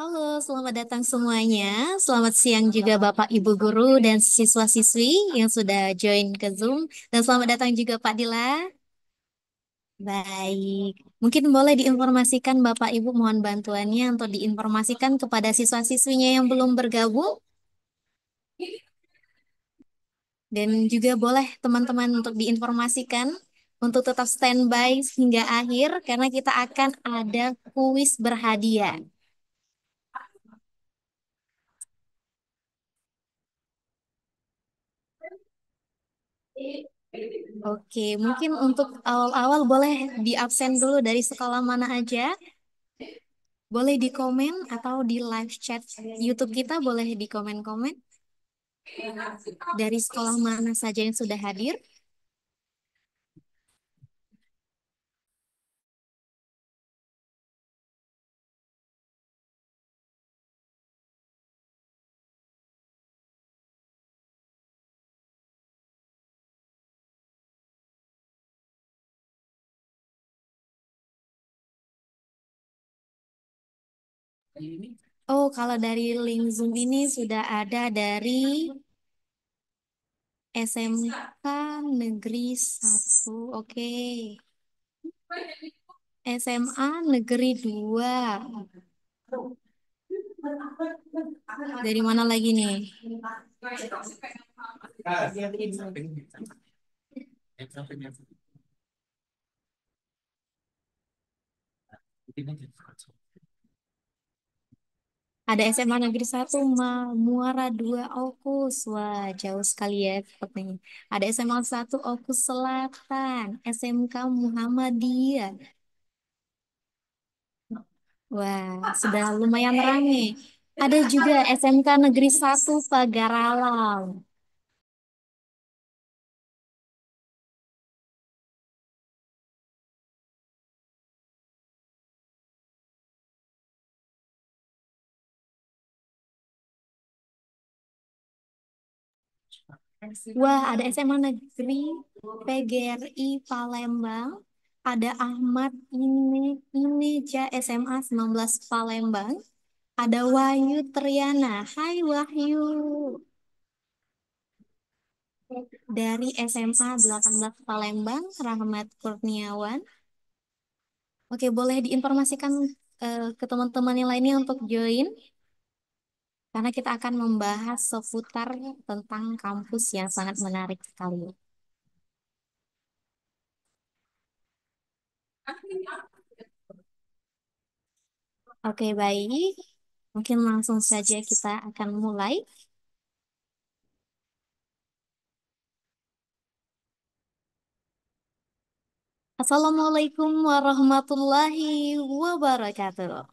Halo, selamat datang semuanya. Selamat siang juga Bapak Ibu guru dan siswa-siswi yang sudah join ke Zoom. Dan selamat datang juga Pak Dila. Baik, mungkin boleh diinformasikan Bapak Ibu mohon bantuannya untuk diinformasikan kepada siswa-siswinya yang belum bergabung. Dan juga boleh teman-teman untuk diinformasikan untuk tetap standby hingga akhir karena kita akan ada kuis berhadiah. Oke, mungkin untuk awal-awal boleh di absen dulu dari sekolah mana aja. Boleh di komen atau di live chat YouTube kita boleh di komen-komen dari sekolah mana saja yang sudah hadir. Oh, kalau dari link Zoom ini sudah ada dari SMK Negeri 1. Oke. SMA Negeri 2. Dari mana lagi nih? Ada SMA Negeri 1, Muara 2 Okus. Wah, jauh sekali ya sepertinya. Ada SMA 1 Okus Selatan, SMK Muhammadiyah. Wah, sudah lumayan ramai. Ada juga SMK Negeri 1 Pagaralam. Wah, ada SMA Negeri PGRI Palembang. Ada Ahmad Ineja SMA 19 Palembang. Ada Wahyu Triana. Hai Wahyu. Dari SMA 18 Palembang, Rahmat Kurniawan. Oke, boleh diinformasikan ke teman-teman yang lainnya untuk join, karena kita akan membahas seputar tentang kampus yang sangat menarik sekali. Oke, baik. Mungkin langsung saja kita akan mulai. Assalamualaikum warahmatullahi wabarakatuh.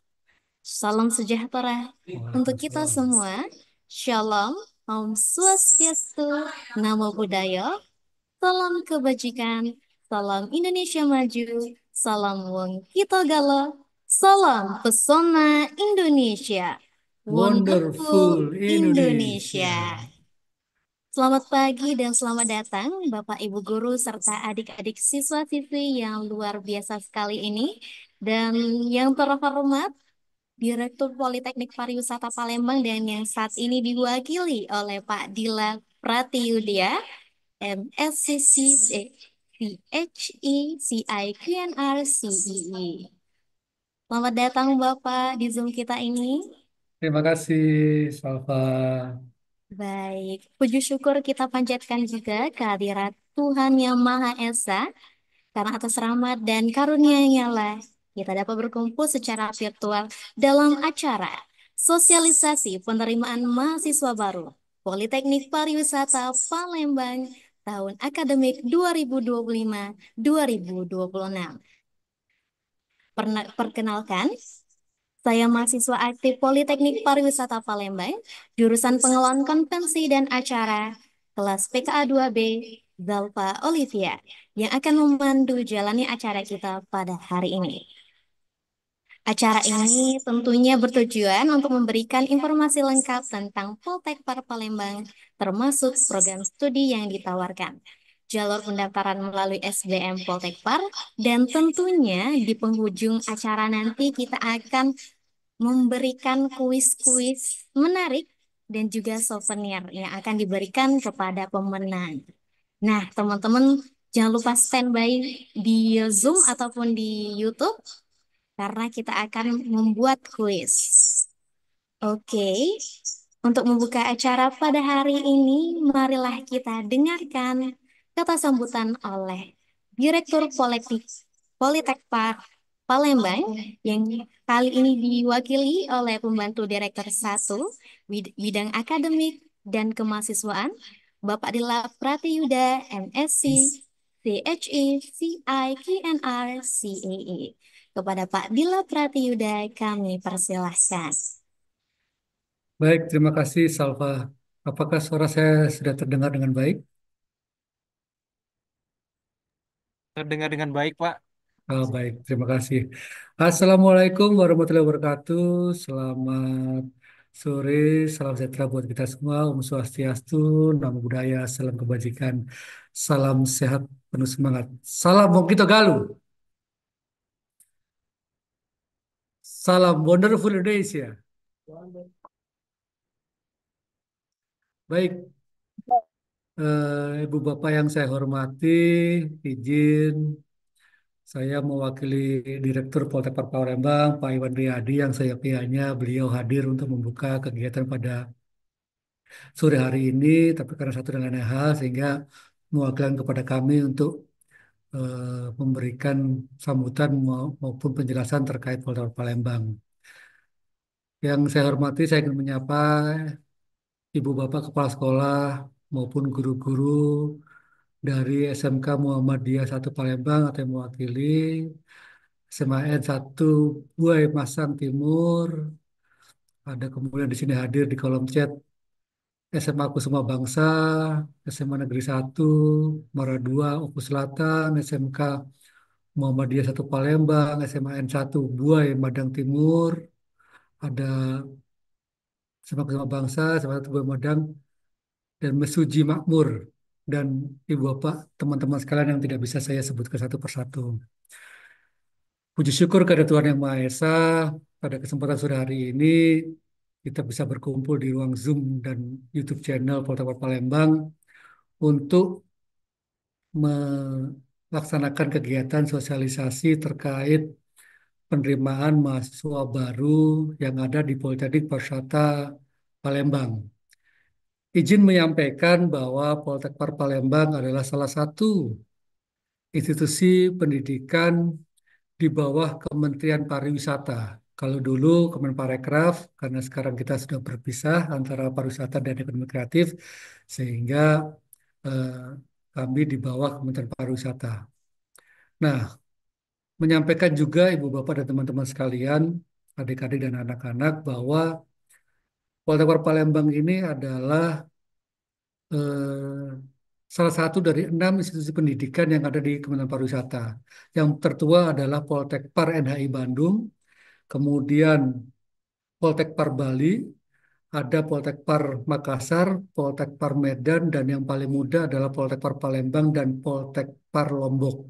Salam sejahtera untuk kita semua. Shalom, Om Swastiastu, Namo Buddhaya, salam kebajikan, salam Indonesia maju, salam Wong Kita Gala, salam pesona Indonesia, Wonderful Wonderful Indonesia. Indonesia. Selamat pagi dan selamat datang Bapak Ibu guru serta adik-adik siswa-siswi yang luar biasa sekali ini. Dan yang terhormat Direktur Politeknik Pariwisata Palembang dan yang saat ini diwakili oleh Pak Dila Pratiyudia, MSCC, PHE, CIQNR, CEE. Selamat datang Bapak di Zoom kita ini. Terima kasih, Salva. Baik, puji syukur kita panjatkan juga kehadirat Tuhan Yang Maha Esa, karena atas rahmat dan karunia-Nya lah kita dapat berkumpul secara virtual dalam acara sosialisasi penerimaan mahasiswa baru Politeknik Pariwisata Palembang tahun akademik 2025-2026. Perkenalkan, saya mahasiswa aktif Politeknik Pariwisata Palembang, jurusan Pengelolaan Konvensi dan Acara, kelas PKA 2B, Zalfa Olivia, yang akan memandu jalani acara kita pada hari ini. Acara ini tentunya bertujuan untuk memberikan informasi lengkap tentang Poltekpar Palembang, termasuk program studi yang ditawarkan, jalur pendaftaran melalui SBM Poltekpar, dan tentunya di penghujung acara nanti kita akan memberikan kuis-kuis menarik dan juga souvenir yang akan diberikan kepada pemenang. Nah, teman-teman jangan lupa standby di Zoom ataupun di YouTube karena kita akan membuat kuis. Oke, untuk membuka acara pada hari ini, marilah kita dengarkan kata sambutan oleh Direktur Politek Palembang yang kali ini diwakili oleh Pembantu Direktur 1 Bidang Akademik dan Kemahasiswaan, Bapak Dila Pratiyuda, MSc, CHE, CI, QNR, CAE. Kepada Pak Dila Pratiyuda, kami persilahkan. Baik, terima kasih Salva. Apakah suara saya sudah terdengar dengan baik? Terdengar dengan baik, Pak. Oh, baik, terima kasih. Assalamualaikum warahmatullahi wabarakatuh. Selamat sore, salam sejahtera buat kita semua. Om Swastiastu, Namo Buddhaya, salam kebajikan, salam sehat, penuh semangat. Salam Bongkito Galuh, salam wonderful Indonesia. Baik, Ibu Bapak yang saya hormati, izin saya mewakili Direktur Poltekad Palembang, Pak Iwan Riyadi, yang saya pihaknya beliau hadir untuk membuka kegiatan pada sore hari ini, tapi karena satu dan lain hal, sehingga mewakilkan kepada kami untuk memberikan sambutan maupun penjelasan terkait Poltekad Palembang. Yang saya hormati, saya ingin menyapa Ibu Bapak Kepala Sekolah maupun guru-guru dari SMK Muhammadiyah 1 Palembang atau yang mewakili SMAN 1 Buai Masang Timur. Ada kemudian di sini hadir di kolom chat SMA Kusuma Bangsa, SMA Negeri 1, Mara 2, Oku Selatan, SMK Muhammadiyah 1 Palembang, SMAN 1 Buai Madang Timur, ada SMA Kusuma Bangsa, SMA 1 Buai Madang, dan Mesuji Makmur, dan Ibu Bapak, teman-teman sekalian yang tidak bisa saya sebutkan satu persatu. Puji syukur kepada Tuhan Yang Maha Esa, pada kesempatan sore hari ini kita bisa berkumpul di ruang Zoom dan YouTube channel Poltekad Palembang untuk melaksanakan kegiatan sosialisasi terkait penerimaan mahasiswa baru yang ada di Politeknik Persata Palembang. Izin menyampaikan bahwa Poltekad Palembang adalah salah satu institusi pendidikan di bawah Kementerian Pariwisata. Kalau dulu Kemenparekraf, karena sekarang kita sudah berpisah antara pariwisata dan ekonomi kreatif, sehingga eh, kami di bawah Kementerian Pariwisata. Nah, menyampaikan juga Ibu Bapak dan teman-teman sekalian, adik-adik dan anak-anak, bahwa Poltekad Palembang ini adalah eh, salah satu dari 6 institusi pendidikan yang ada di Kementerian Pariwisata. Yang tertua adalah Poltekpar NHI Bandung, kemudian Poltekpar Bali, ada Poltekpar Makassar, Poltekpar Medan, dan yang paling muda adalah Poltekpar Palembang dan Poltekpar Lombok.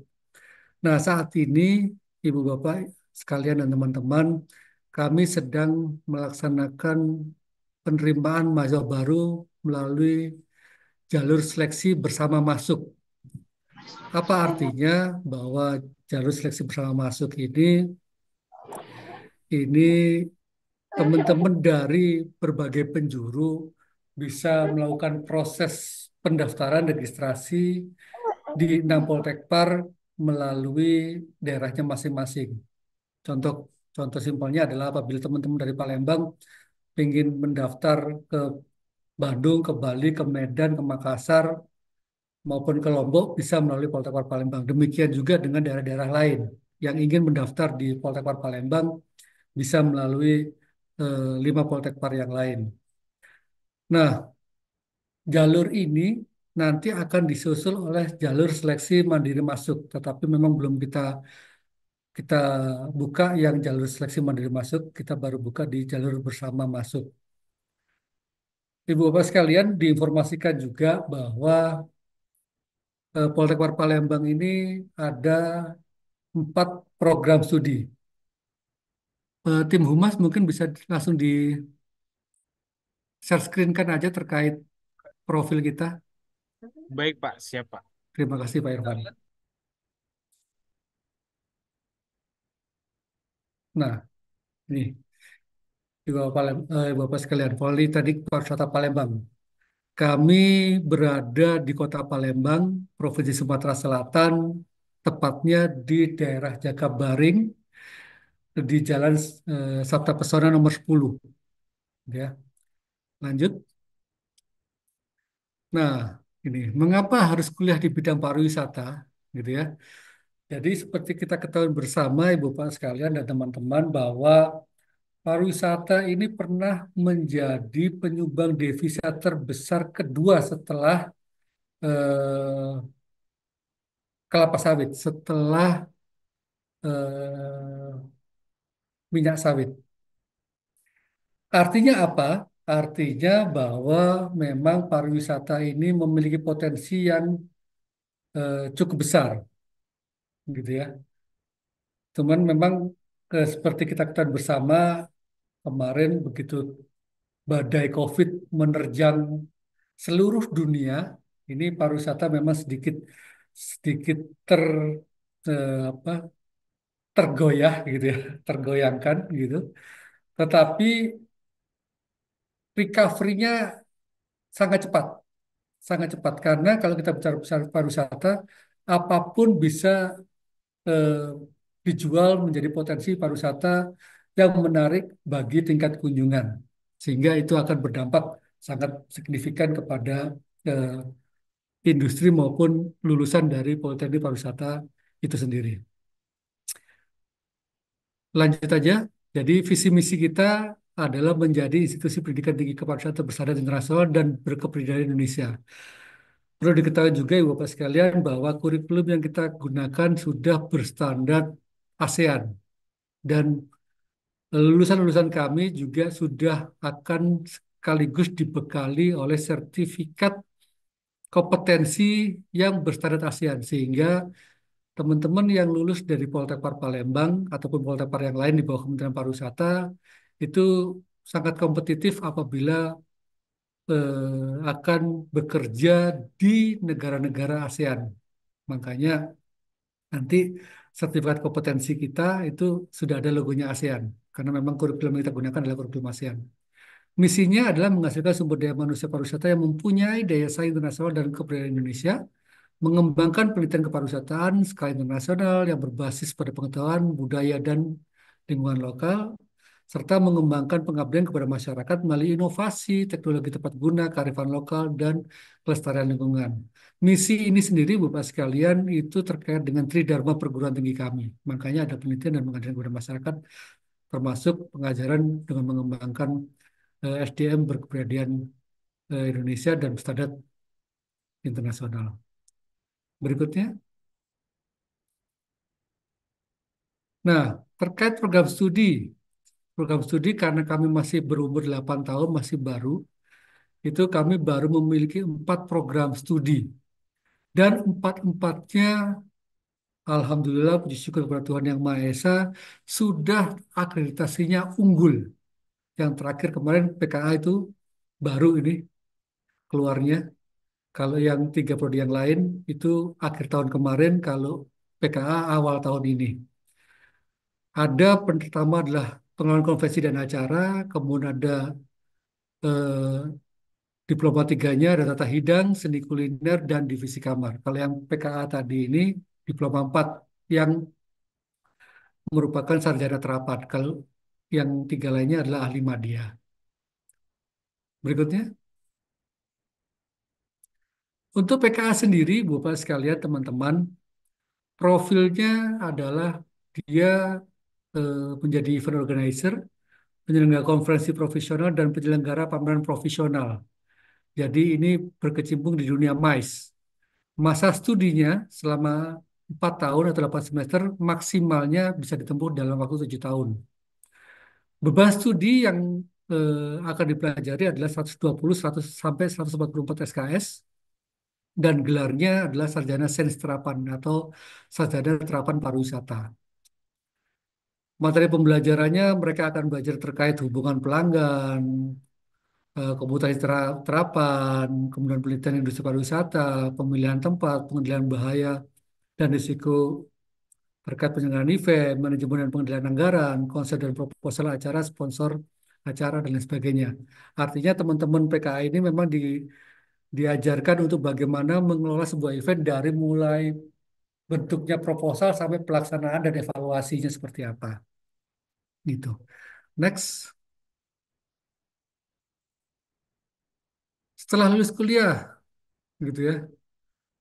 Nah, saat ini, Ibu Bapak sekalian dan teman-teman, kami sedang melaksanakan penerimaan mahasiswa baru melalui jalur seleksi bersama masuk. Apa artinya bahwa jalur seleksi bersama masuk ini teman-teman dari berbagai penjuru bisa melakukan proses pendaftaran registrasi di 6 Poltekpar melalui daerahnya masing-masing. Contoh contoh simpelnya adalah apabila teman-teman dari Palembang ingin mendaftar ke Bandung, ke Bali, ke Medan, ke Makassar, maupun ke Lombok bisa melalui Poltekpar Palembang. Demikian juga dengan daerah-daerah lain yang ingin mendaftar di Poltekpar Palembang bisa melalui 5 Poltekpar yang lain. Nah, jalur ini nanti akan disusul oleh jalur seleksi mandiri masuk, tetapi memang belum kita kita buka yang jalur seleksi mandiri masuk, kita baru buka di jalur bersama masuk. Ibu Bapak sekalian, diinformasikan juga bahwa Poltekpar Palembang ini ada 4 program studi. Tim Humas mungkin bisa langsung di share screen kan aja terkait profil kita. Baik Pak, siap Pak. Terima kasih Pak Irfan. Nah, ini Bapak sekalian, Poli tadi pariwisata Palembang. Kami berada di Kota Palembang, Provinsi Sumatera Selatan, tepatnya di daerah Jakabaring, di Jalan Sabta Pesona nomor 10. Ya, lanjut. Nah, ini mengapa harus kuliah di bidang pariwisata, gitu ya? Jadi seperti kita ketahui bersama, Ibu Bapak sekalian dan teman-teman, bahwa pariwisata ini pernah menjadi penyumbang devisa terbesar kedua setelah eh, kelapa sawit, setelah eh, minyak sawit. Artinya apa? Artinya bahwa memang pariwisata ini memiliki potensi yang cukup besar, gitu ya. Cuman memang seperti kita ketahui bersama kemarin begitu badai COVID menerjang seluruh dunia, ini pariwisata memang sedikit sedikit ter apa tergoyah gitu ya, tergoyangkan gitu. Tetapi recovery-nya sangat cepat, sangat cepat karena kalau kita bicara pariwisata, apapun bisa eh, dijual menjadi potensi pariwisata yang menarik bagi tingkat kunjungan, sehingga itu akan berdampak sangat signifikan kepada eh, industri maupun lulusan dari Politeknik Pariwisata itu sendiri. Lanjut aja. Jadi visi misi kita adalah menjadi institusi pendidikan tinggi kepariwisataan terbesar internasional dan berkepribadian di Indonesia. Perlu diketahui juga Ibu Bapak sekalian bahwa kurikulum yang kita gunakan sudah berstandar ASEAN dan lulusan-lulusan kami juga sudah akan sekaligus dibekali oleh sertifikat kompetensi yang berstandar ASEAN sehingga teman-teman yang lulus dari Poltekpar Palembang ataupun Poltekpar yang lain di bawah Kementerian Pariwisata itu sangat kompetitif apabila akan bekerja di negara-negara ASEAN. Makanya nanti sertifikat kompetensi kita itu sudah ada logonya ASEAN karena memang kurikulum yang kita gunakan adalah kurikulum ASEAN. Misinya adalah menghasilkan sumber daya manusia pariwisata yang mempunyai daya saing internasional dan kebudayaan Indonesia, mengembangkan penelitian kepariwisataan skala internasional yang berbasis pada pengetahuan, budaya, dan lingkungan lokal, serta mengembangkan pengabdian kepada masyarakat melalui inovasi, teknologi tepat guna, kearifan lokal, dan kelestarian lingkungan. Misi ini sendiri, Bapak sekalian, itu terkait dengan Tridharma perguruan tinggi kami. Makanya ada penelitian dan pengabdian kepada masyarakat, termasuk pengajaran dengan mengembangkan SDM berkepribadian Indonesia dan standar internasional. Berikutnya. Nah, terkait program studi karena kami masih berumur 8 tahun, masih baru, itu kami baru memiliki 4 program studi. Dan empat-empatnya, Alhamdulillah, puji syukur kepada Tuhan Yang Maha Esa, sudah akreditasinya unggul. Yang terakhir kemarin PKA itu baru ini keluarnya. Kalau yang 3 prodi yang lain itu akhir tahun kemarin, kalau PKA awal tahun ini. Ada pertama adalah pengelolaan konvensi dan acara, kemudian ada eh, diploma tiganya, ada tata hidang, seni kuliner, dan divisi kamar. Kalau yang PKA tadi ini diploma 4 yang merupakan sarjana terapan. Kalau yang 3 lainnya adalah ahli madya. Berikutnya, untuk PKA sendiri, Bapak sekalian, teman-teman, profilnya adalah dia menjadi event organizer, penyelenggara konferensi profesional, dan penyelenggara pameran profesional. Jadi ini berkecimpung di dunia MICE. Masa studinya selama 4 tahun atau 8 semester maksimalnya bisa ditempuh dalam waktu 7 tahun. Beban studi yang akan dipelajari adalah 120, 100, sampai 144 SKS dan gelarnya adalah sarjana sains terapan atau sarjana terapan pariwisata. Materi pembelajarannya mereka akan belajar terkait hubungan pelanggan, komputasi terapan, kemudian penelitian industri pariwisata, pemilihan tempat, pengendalian bahaya dan risiko terkait penyelenggaraan event, manajemen dan pengendalian anggaran, konsep dan proposal acara, sponsor acara, dan lain sebagainya. Artinya teman-teman PKA ini memang diajarkan untuk bagaimana mengelola sebuah event dari mulai bentuknya proposal sampai pelaksanaan dan evaluasinya seperti apa. Gitu. Next, setelah lulus kuliah, gitu ya.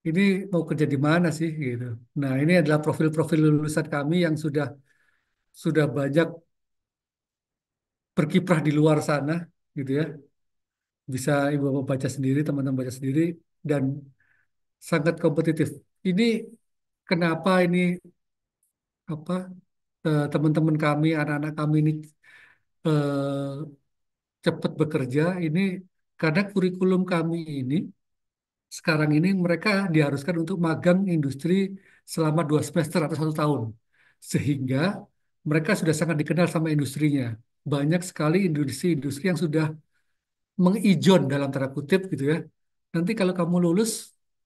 Ini mau kerja di mana sih, gitu. Nah, ini adalah profil-profil lulusan kami yang sudah banyak berkiprah di luar sana, gitu ya. Bisa ibu bapak baca sendiri, teman-teman baca sendiri, dan sangat kompetitif. Ini kenapa ini apa teman-teman kami, anak-anak kami ini eh, cepat bekerja ini karena kurikulum kami ini sekarang ini mereka diharuskan untuk magang industri selama 2 semester atau 1 tahun, sehingga mereka sudah sangat dikenal sama industrinya. Banyak sekali industri-industri yang sudah mengijon dalam tanda kutip gitu ya. Nanti kalau kamu lulus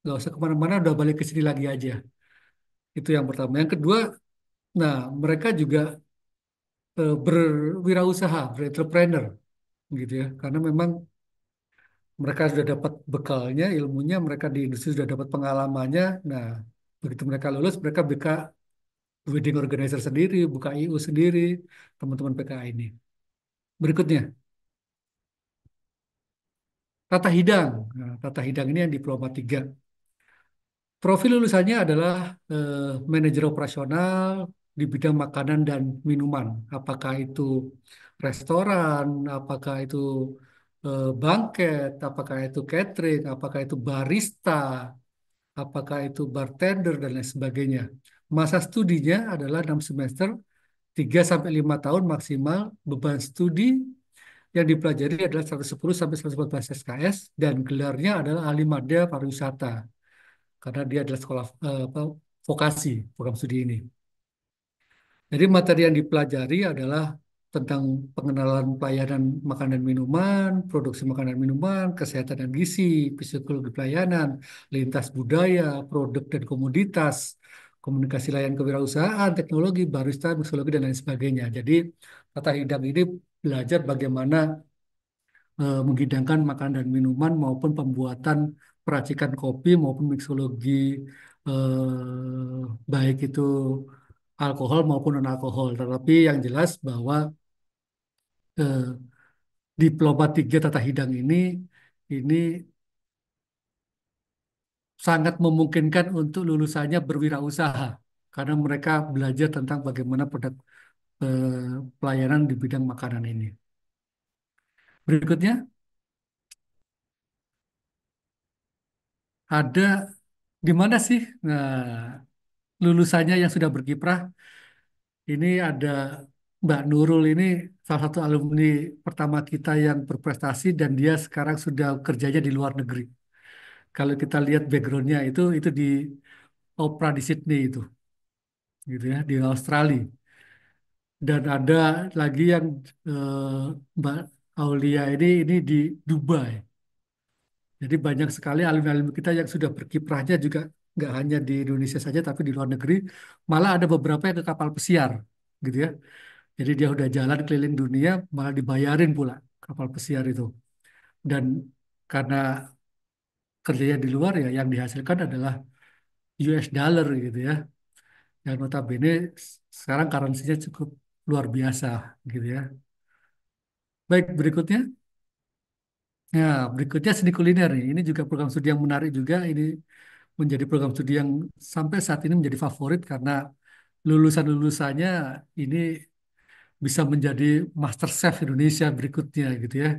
nggak usah kemana-mana, udah balik ke sini lagi aja. Itu yang pertama. Yang kedua, nah mereka juga berwirausaha, berentrepreneur gitu ya. Karena memang mereka sudah dapat bekalnya, ilmunya, mereka di industri sudah dapat pengalamannya. Nah, begitu mereka lulus, mereka buka wedding organizer sendiri, buka IU sendiri, teman-teman PKA ini. Berikutnya, tata hidang. Nah, tata hidang ini yang diploma 3. Profil lulusannya adalah manajer operasional di bidang makanan dan minuman. Apakah itu restoran, apakah itu banket, apakah itu catering, apakah itu barista, apakah itu bartender, dan lain sebagainya. Masa studinya adalah 6 semester, 3 sampai 5 tahun maksimal. Beban studi yang dipelajari adalah 110 sampai 114 SKS, dan gelarnya adalah ahli madya pariwisata karena dia adalah sekolah vokasi program studi ini. Jadi materi yang dipelajari adalah tentang pengenalan pelayanan makanan dan minuman, produksi makanan dan minuman, kesehatan dan gizi, psikologi pelayanan, lintas budaya, produk dan komoditas, komunikasi layanan kewirausahaan, teknologi, barista, mixologi, dan lain sebagainya. Jadi tata hidang ini belajar bagaimana menghidangkan makanan dan minuman maupun pembuatan peracikan kopi maupun mixologi baik itu alkohol maupun non alkohol. Tetapi yang jelas bahwa eh, diploma 3 tata hidang ini sangat memungkinkan untuk lulusannya berwirausaha karena mereka belajar tentang bagaimana produk pelayanan di bidang makanan ini. Berikutnya ada di mana sih lulusannya yang sudah berkiprah. Ini ada Mbak Nurul ini salah satu alumni pertama kita yang berprestasi dan dia sekarang sudah kerjanya di luar negeri. Kalau kita lihat backgroundnya itu di Opera di Sydney itu, gitu ya, di Australia. Dan ada lagi yang Mbak Aulia ini di Dubai. Jadi banyak sekali alumni-alumni kita yang sudah berkiprahnya juga nggak hanya di Indonesia saja tapi di luar negeri. Malah ada beberapa yang ke kapal pesiar, gitu ya. Jadi dia udah jalan keliling dunia, malah dibayarin pula kapal pesiar itu. Dan karena kerjanya di luar ya, yang dihasilkan adalah US dollar gitu ya. Yang notabene sekarang currency-nya cukup luar biasa gitu ya. Baik, berikutnya. Ya, berikutnya seni kuliner nih. Ini juga program studi yang menarik juga. Ini menjadi program studi yang sampai saat ini menjadi favorit karena lulusan-lulusannya ini bisa menjadi master chef Indonesia berikutnya gitu ya.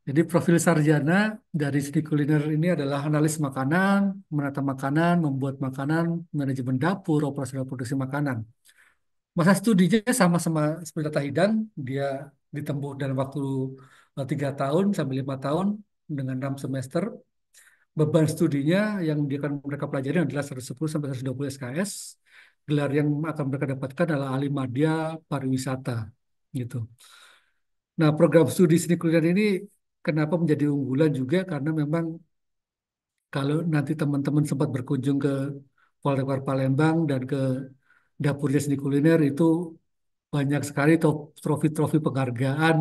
Jadi profil sarjana dari seni kuliner ini adalah analis makanan, menata makanan, membuat makanan, manajemen dapur, operasional produksi makanan. Masa studinya sama-sama seperti Tata Hidang, dia ditempuh dalam waktu 3 tahun sampai 5 tahun dengan 6 semester. Beban studinya yang dia akan mereka pelajari adalah 110 sampai 120 SKS. gelar yang akan mereka dapatkan adalah ahli madya pariwisata gitu. Nah, program studi seni kuliner ini kenapa menjadi unggulan juga karena memang kalau nanti teman-teman sempat berkunjung ke Poltekkes Palembang dan ke dapurnya seni kuliner itu banyak sekali trofi-trofi penghargaan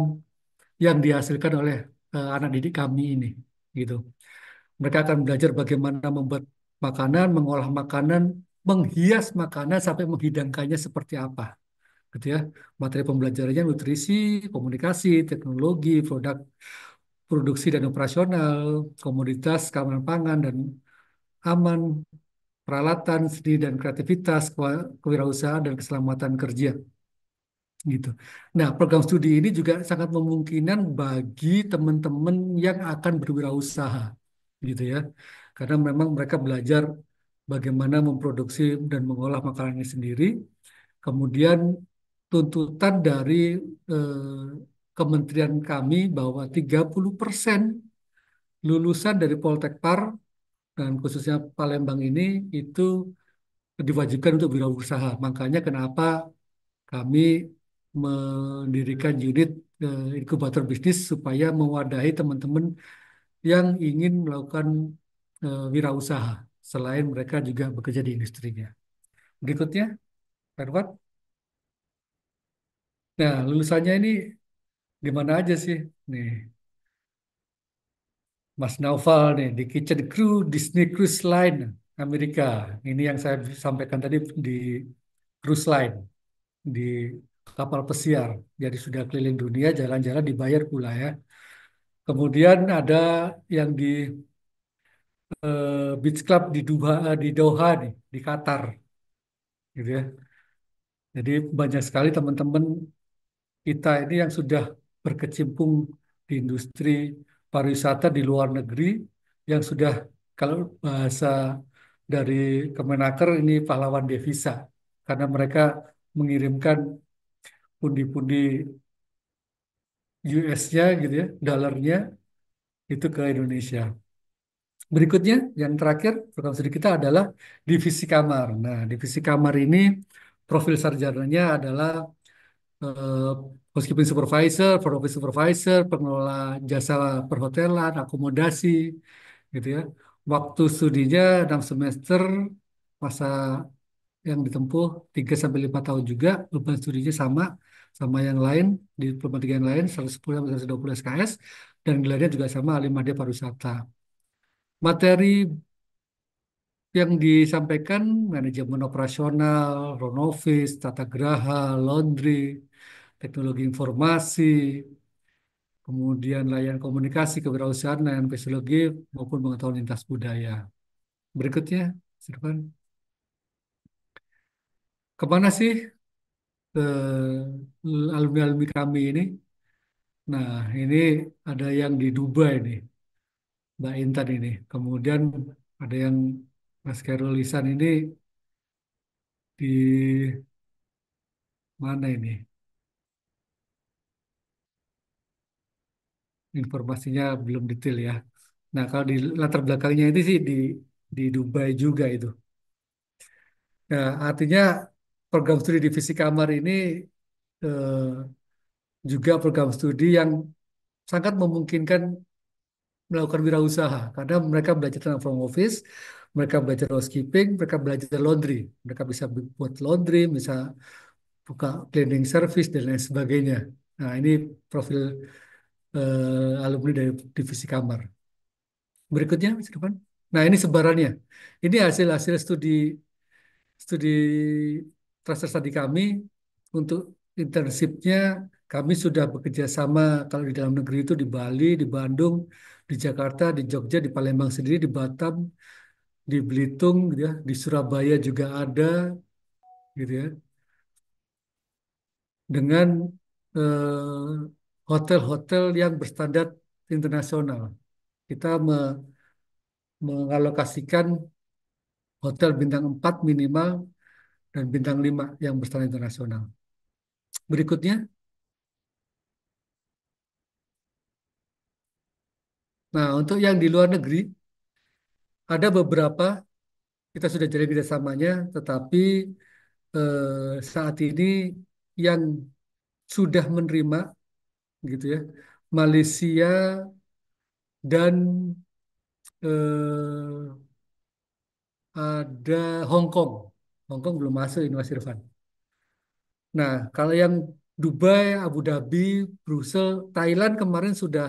yang dihasilkan oleh anak didik kami ini gitu. Mereka akan belajar bagaimana membuat makanan, mengolah makanan, menghias makanan sampai menghidangkannya seperti apa gitu ya. Materi pembelajarannya nutrisi, komunikasi, teknologi, produk produksi dan operasional, komoditas, keamanan pangan dan aman, peralatan, seni dan kreativitas, kewirausahaan dan keselamatan kerja gitu. Nah, program studi ini juga sangat memungkinkan bagi teman-teman yang akan berwirausaha gitu ya. Karena memang mereka belajar bagaimana memproduksi dan mengolah makanannya sendiri. Kemudian tuntutan dari kementerian kami bahwa 30% lulusan dari Poltekpar dan khususnya Palembang ini itu diwajibkan untuk wirausaha. Makanya kenapa kami mendirikan unit inkubator bisnis supaya mewadahi teman-teman yang ingin melakukan wirausaha selain mereka juga bekerja di industrinya. Berikutnya, Edward. Nah, lulusannya ini di mana aja sih? Nih, Mas Naufal nih di Kitchen Crew Disney Cruise Line Amerika. Ini yang saya sampaikan tadi di cruise line di kapal pesiar. Jadi sudah keliling dunia, jalan-jalan dibayar pula ya. Kemudian ada yang di Beach Club di Doha nih, di Qatar, gitu ya. Jadi banyak sekali teman-teman kita ini yang sudah berkecimpung di industri pariwisata di luar negeri, yang sudah kalau bahasa dari Kemenaker ini pahlawan devisa, karena mereka mengirimkan pundi-pundi US-nya gitu ya, dolarnya itu ke Indonesia. Berikutnya, yang terakhir, program studi kita adalah divisi kamar. Nah, divisi kamar ini profil sarjananya adalah eh, housekeeping supervisor, front office supervisor, pengelola jasa perhotelan, akomodasi, gitu ya. Waktu studinya 6 semester, masa yang ditempuh 3 sampai 5 tahun juga, beban studinya sama yang lain, di diploma 3 yang lain, 110 sampai 120 SKS, dan gelarnya juga sama, ahli madya pariwisata. Materi yang disampaikan manajemen operasional, front office, tata graha, laundry, teknologi informasi, kemudian layanan komunikasi, kewirausahaan, layanan fisiologi, maupun pengetahuan lintas budaya. Berikutnya, silakan. Kemana sih alumni-alumni kami ini? Nah, ini ada yang di Dubai nih, Mbak Intan ini. Kemudian ada yang Mas Khairul Ihsan ini di mana ini? Informasinya belum detail ya. Nah, kalau di latar belakangnya itu sih di Dubai juga itu. Nah, artinya program studi divisi kamar ini eh, juga program studi yang sangat memungkinkan melakukan wirausaha karena mereka belajar tentang front office, mereka belajar housekeeping, mereka belajar laundry, mereka bisa buat laundry, bisa buka cleaning service dan lain sebagainya. Nah, ini profil alumni dari divisi kamar. Berikutnya, Mas Irfan. Nah, ini sebarannya. Ini hasil-hasil studi studi tracer studi kami untuk internshipnya. Kami sudah bekerja sama kalau di dalam negeri itu di Bali, di Bandung, di Jakarta, di Jogja, di Palembang sendiri, di Batam, di Belitung, gitu ya, di Surabaya juga ada, gitu ya, dengan hotel-hotel yang berstandar internasional. Kita mengalokasikan hotel bintang 4 minimal dan bintang 5 yang berstandar internasional. Berikutnya, nah untuk yang di luar negeri, ada beberapa kita sudah jalin kerjasamanya, tetapi saat ini yang sudah menerima gitu ya, Malaysia dan eh, ada Hong Kong. Hong Kong belum masuk ini Mas Irfan. Nah, kalau yang Dubai, Abu Dhabi, Brussels, Thailand kemarin sudah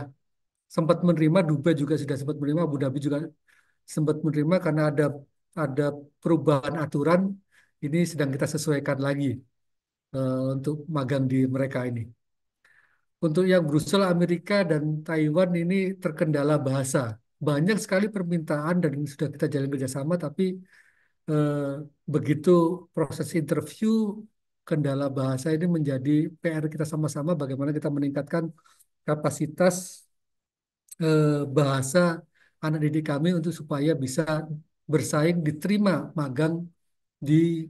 sempat menerima, Dubai juga sudah sempat menerima, Abu Dhabi juga sempat menerima karena ada perubahan aturan. Ini sedang kita sesuaikan lagi untuk magang di mereka ini. Untuk yang Brussels, Amerika, dan Taiwan ini terkendala bahasa. Banyak sekali permintaan dan ini sudah kita jalin kerjasama, tapi eh, begitu proses interview, kendala bahasa ini menjadi PR kita sama-sama bagaimana kita meningkatkan kapasitas bahasa anak didik kami untuk supaya bisa bersaing diterima magang di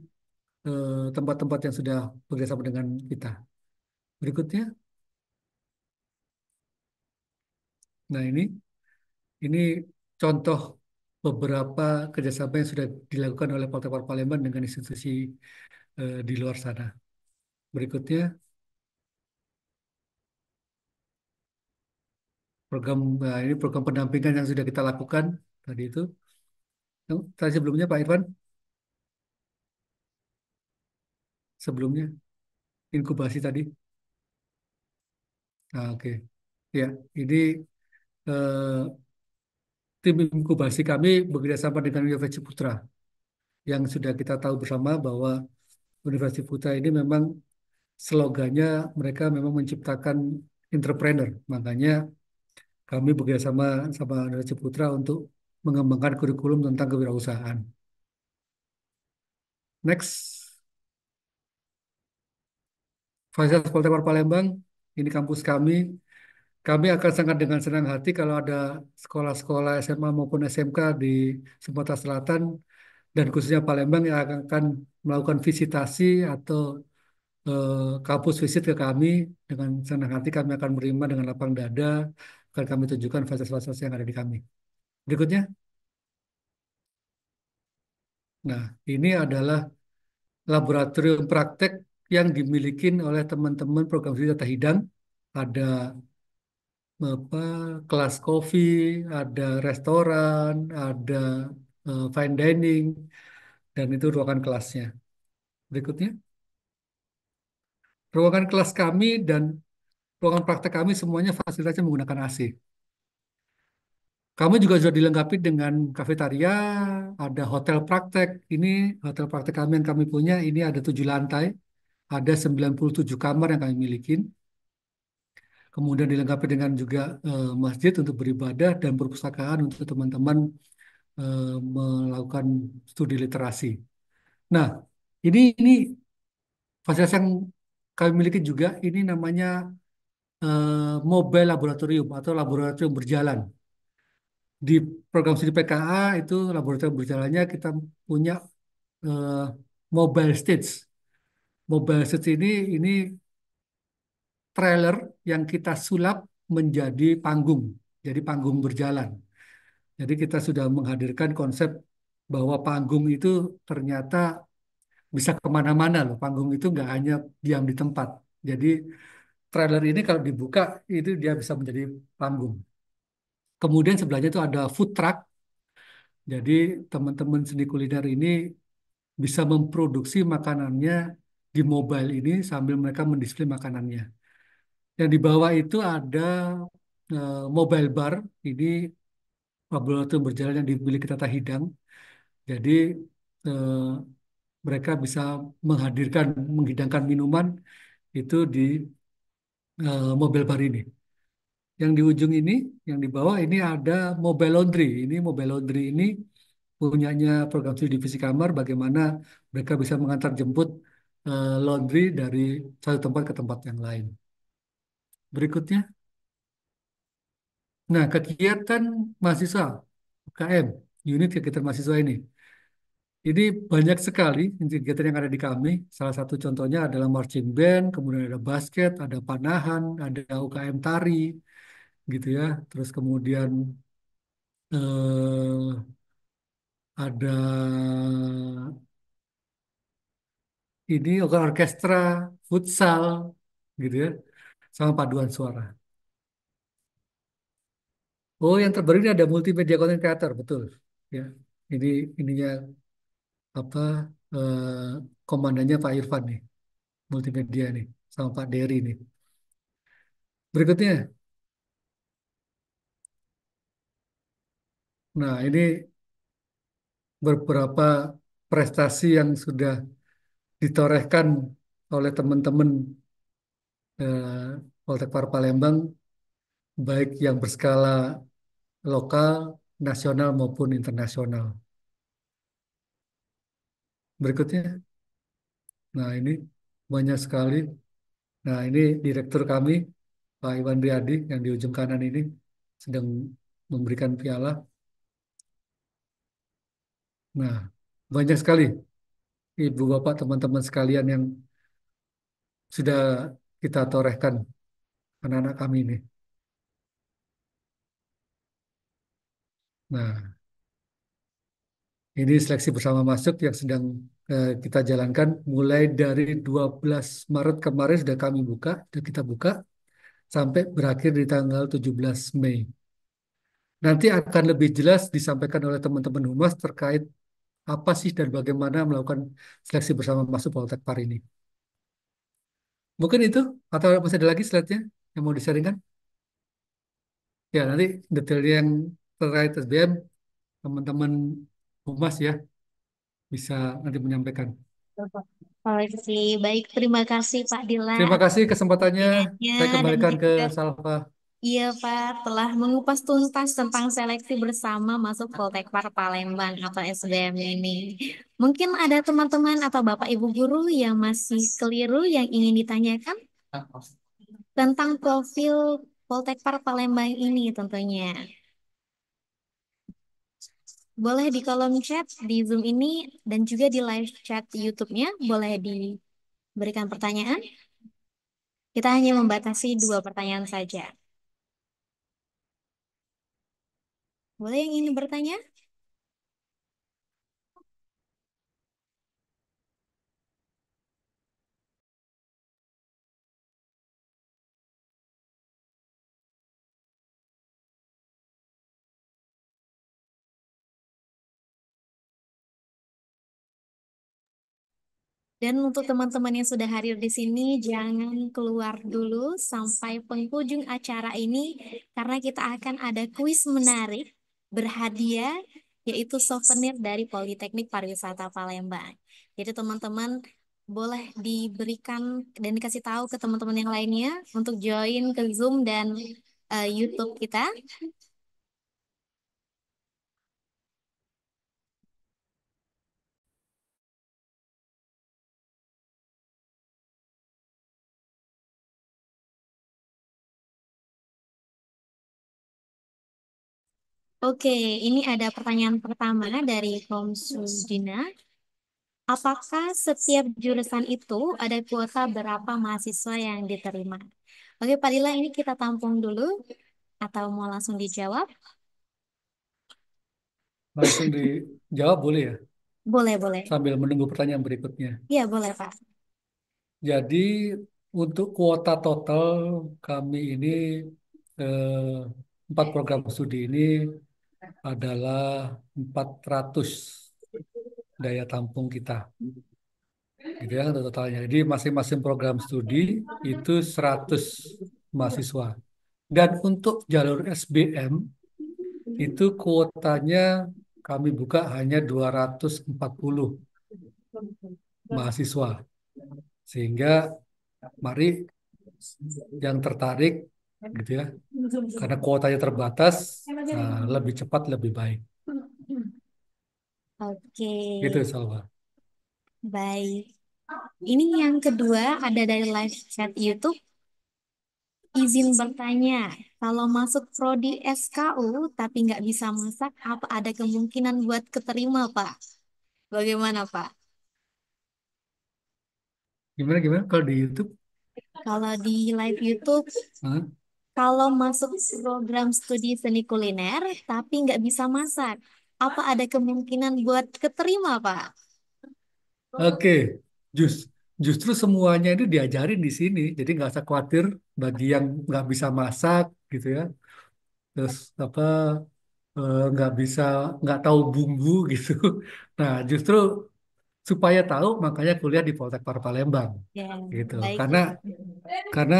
tempat-tempat yang sudah bekerjasama dengan kita. Berikutnya, nah ini contoh beberapa kerjasama yang sudah dilakukan oleh Poltekkes Palembang dengan institusi di luar sana. Berikutnya, ini program pendampingan yang sudah kita lakukan tadi itu. Tadi sebelumnya Pak Irfan, sebelumnya inkubasi tadi. Nah, oke. Ya, ini eh, tim inkubasi kami bekerjasama dengan Universitas Putra yang sudah kita tahu bersama bahwa Universitas Putra ini memang slogannya mereka memang menciptakan entrepreneur. Makanya kami bekerjasama sama Universitas Putra untuk mengembangkan kurikulum tentang kewirausahaan. Next, Fasilitas Poltekkes Palembang, ini kampus kami. Kami akan sangat dengan senang hati kalau ada sekolah-sekolah SMA maupun SMK di Sumatera Selatan dan khususnya Palembang yang akan melakukan visitasi atau kampus visit ke kami. Dengan senang hati kami akan menerima dengan lapang dada, akan kami tunjukkan fasilitas-fasilitas yang ada di kami. Berikutnya, nah ini adalah laboratorium praktek yang dimiliki oleh teman-teman program studi data hidang. Ada apa, kelas kopi, ada restoran, ada fine dining, dan itu ruangan kelasnya. Berikutnya, ruangan kelas kami dan ruangan praktek kami semuanya fasilitasnya menggunakan AC. Kami juga sudah dilengkapi dengan kafetaria, ada hotel praktek. Ini hotel praktek kami yang kami punya, ini ada 7 lantai, ada 97 kamar yang kami miliki. Kemudian dilengkapi dengan juga masjid untuk beribadah dan perpustakaan untuk teman-teman melakukan studi literasi. Nah, ini fasilitas yang kami miliki juga, ini namanya mobile laboratorium atau laboratorium berjalan. Di program studi PKA itu laboratorium berjalannya kita punya eh, mobile stage. Mobile stage ini trailer yang kita sulap menjadi panggung, jadi panggung berjalan. Jadi kita sudah menghadirkan konsep bahwa panggung itu ternyata bisa kemana-mana loh. Panggung itu nggak hanya diam di tempat. Jadi trailer ini kalau dibuka itu dia bisa menjadi panggung. Kemudian sebelahnya itu ada food truck. Jadi teman-teman seni kuliner ini bisa memproduksi makanannya di mobile ini sambil mereka mendisplay makanannya. Yang di bawah itu ada mobile bar. Ini laboratorium berjalan yang dimiliki Tata Hidang. Jadi eh, mereka bisa menghidangkan minuman itu di mobil bar ini. Yang di ujung ini, yang di bawah ini ada mobile laundry. Ini mobile laundry ini punyanya program studi divisi kamar bagaimana mereka bisa mengantar jemput laundry dari satu tempat ke tempat yang lain. Berikutnya, nah kegiatan mahasiswa UKM, unit kegiatan mahasiswa ini. Ini banyak sekali kegiatan yang ada di kami. Salah satu contohnya adalah marching band, kemudian ada basket, ada panahan, ada UKM tari, gitu ya. Terus kemudian eh, ada ini orkestra, futsal, gitu ya, sama paduan suara. Oh, yang terbaru ini ada multimedia content creator, betul. Ya, ini ininya apa komandannya Pak Irfan nih, multimedia nih, sama Pak Dery nih. Berikutnya, nah ini beberapa prestasi yang sudah ditorehkan oleh teman-teman Poltek Palembang, baik yang berskala lokal, nasional maupun internasional. Berikutnya, nah ini banyak sekali. Nah ini direktur kami, Pak Iwan Riyadi, yang di ujung kanan ini sedang memberikan piala. Nah, banyak sekali ibu bapak teman-teman sekalian yang sudah kita torehkan anak-anak kami ini. Nah, ini seleksi bersama masuk yang sedang kita jalankan mulai dari 12 Maret kemarin sudah kita buka sampai berakhir di tanggal 17 Mei. Nanti akan lebih jelas disampaikan oleh teman-teman Humas terkait apa sih dan bagaimana melakukan seleksi bersama masuk Poltekpar ini. Mungkin itu, atau masih ada lagi slide-nya yang mau disaringkan? Ya, nanti detailnya yang terkait SBM, teman-teman Humas ya bisa nanti menyampaikan. Koleksi. Baik, terima kasih Pak Dila Terima atas kasih kesempatannya. penyampaiannya Saya dan kembalikan ke juga Salva. iya Pak telah mengupas tuntas tentang seleksi bersama masuk Poltekpar Palembang atau SBM ini. Mungkin ada teman-teman atau Bapak Ibu guru yang masih keliru yang ingin ditanyakan tentang profil Poltekpar Palembang ini tentunya. Boleh di kolom chat di Zoom ini dan juga di live chat YouTube-nya boleh diberikan pertanyaan. Kita hanya membatasi 2 pertanyaan saja. Boleh yang ingin bertanya? Dan untuk teman-teman yang sudah hadir di sini, jangan keluar dulu sampai penghujung acara ini, karena kita akan ada kuis menarik berhadiah, yaitu souvenir dari Politeknik Pariwisata Palembang. Jadi teman-teman boleh diberikan dan dikasih tahu ke teman-teman yang lainnya untuk join ke Zoom dan YouTube kita. Oke, ini ada pertanyaan pertama dari Komsudina. Apakah setiap jurusan itu ada kuota berapa mahasiswa yang diterima? Oke, Pak Dila, ini kita tampung dulu atau mau langsung dijawab? Langsung dijawab boleh ya, Boleh, boleh. sambil menunggu pertanyaan berikutnya. Iya, boleh, Pak. Jadi untuk kuota total kami ini 4 program studi ini adalah 400 daya tampung kita, gitu ya totalnya. Jadi masing-masing program studi itu 100 mahasiswa. Dan untuk jalur SBM itu kuotanya kami buka hanya 240 mahasiswa. Sehingga mari yang tertarik gitu ya, karena kuotanya terbatas, lebih cepat lebih baik. Oke, Gitu Salva. baik. Ini yang kedua ada dari live chat YouTube. Izin bertanya, kalau masuk prodi SKU tapi nggak bisa masak, apa ada kemungkinan buat keterima, Pak? Bagaimana, Pak? Gimana gimana kalau di YouTube? Kalau di live YouTube, Hah? kalau masuk program studi seni kuliner tapi nggak bisa masak, apa ada kemungkinan buat keterima, Pak? Oke, Jus. justru semuanya itu diajarin di sini. Jadi nggak usah khawatir bagi yang nggak bisa masak gitu ya. Terus apa nggak bisa nggak tahu bumbu gitu. Nah justru supaya tahu makanya kuliah di Poltek Palembang Ya, gitu. baik Karena ya. karena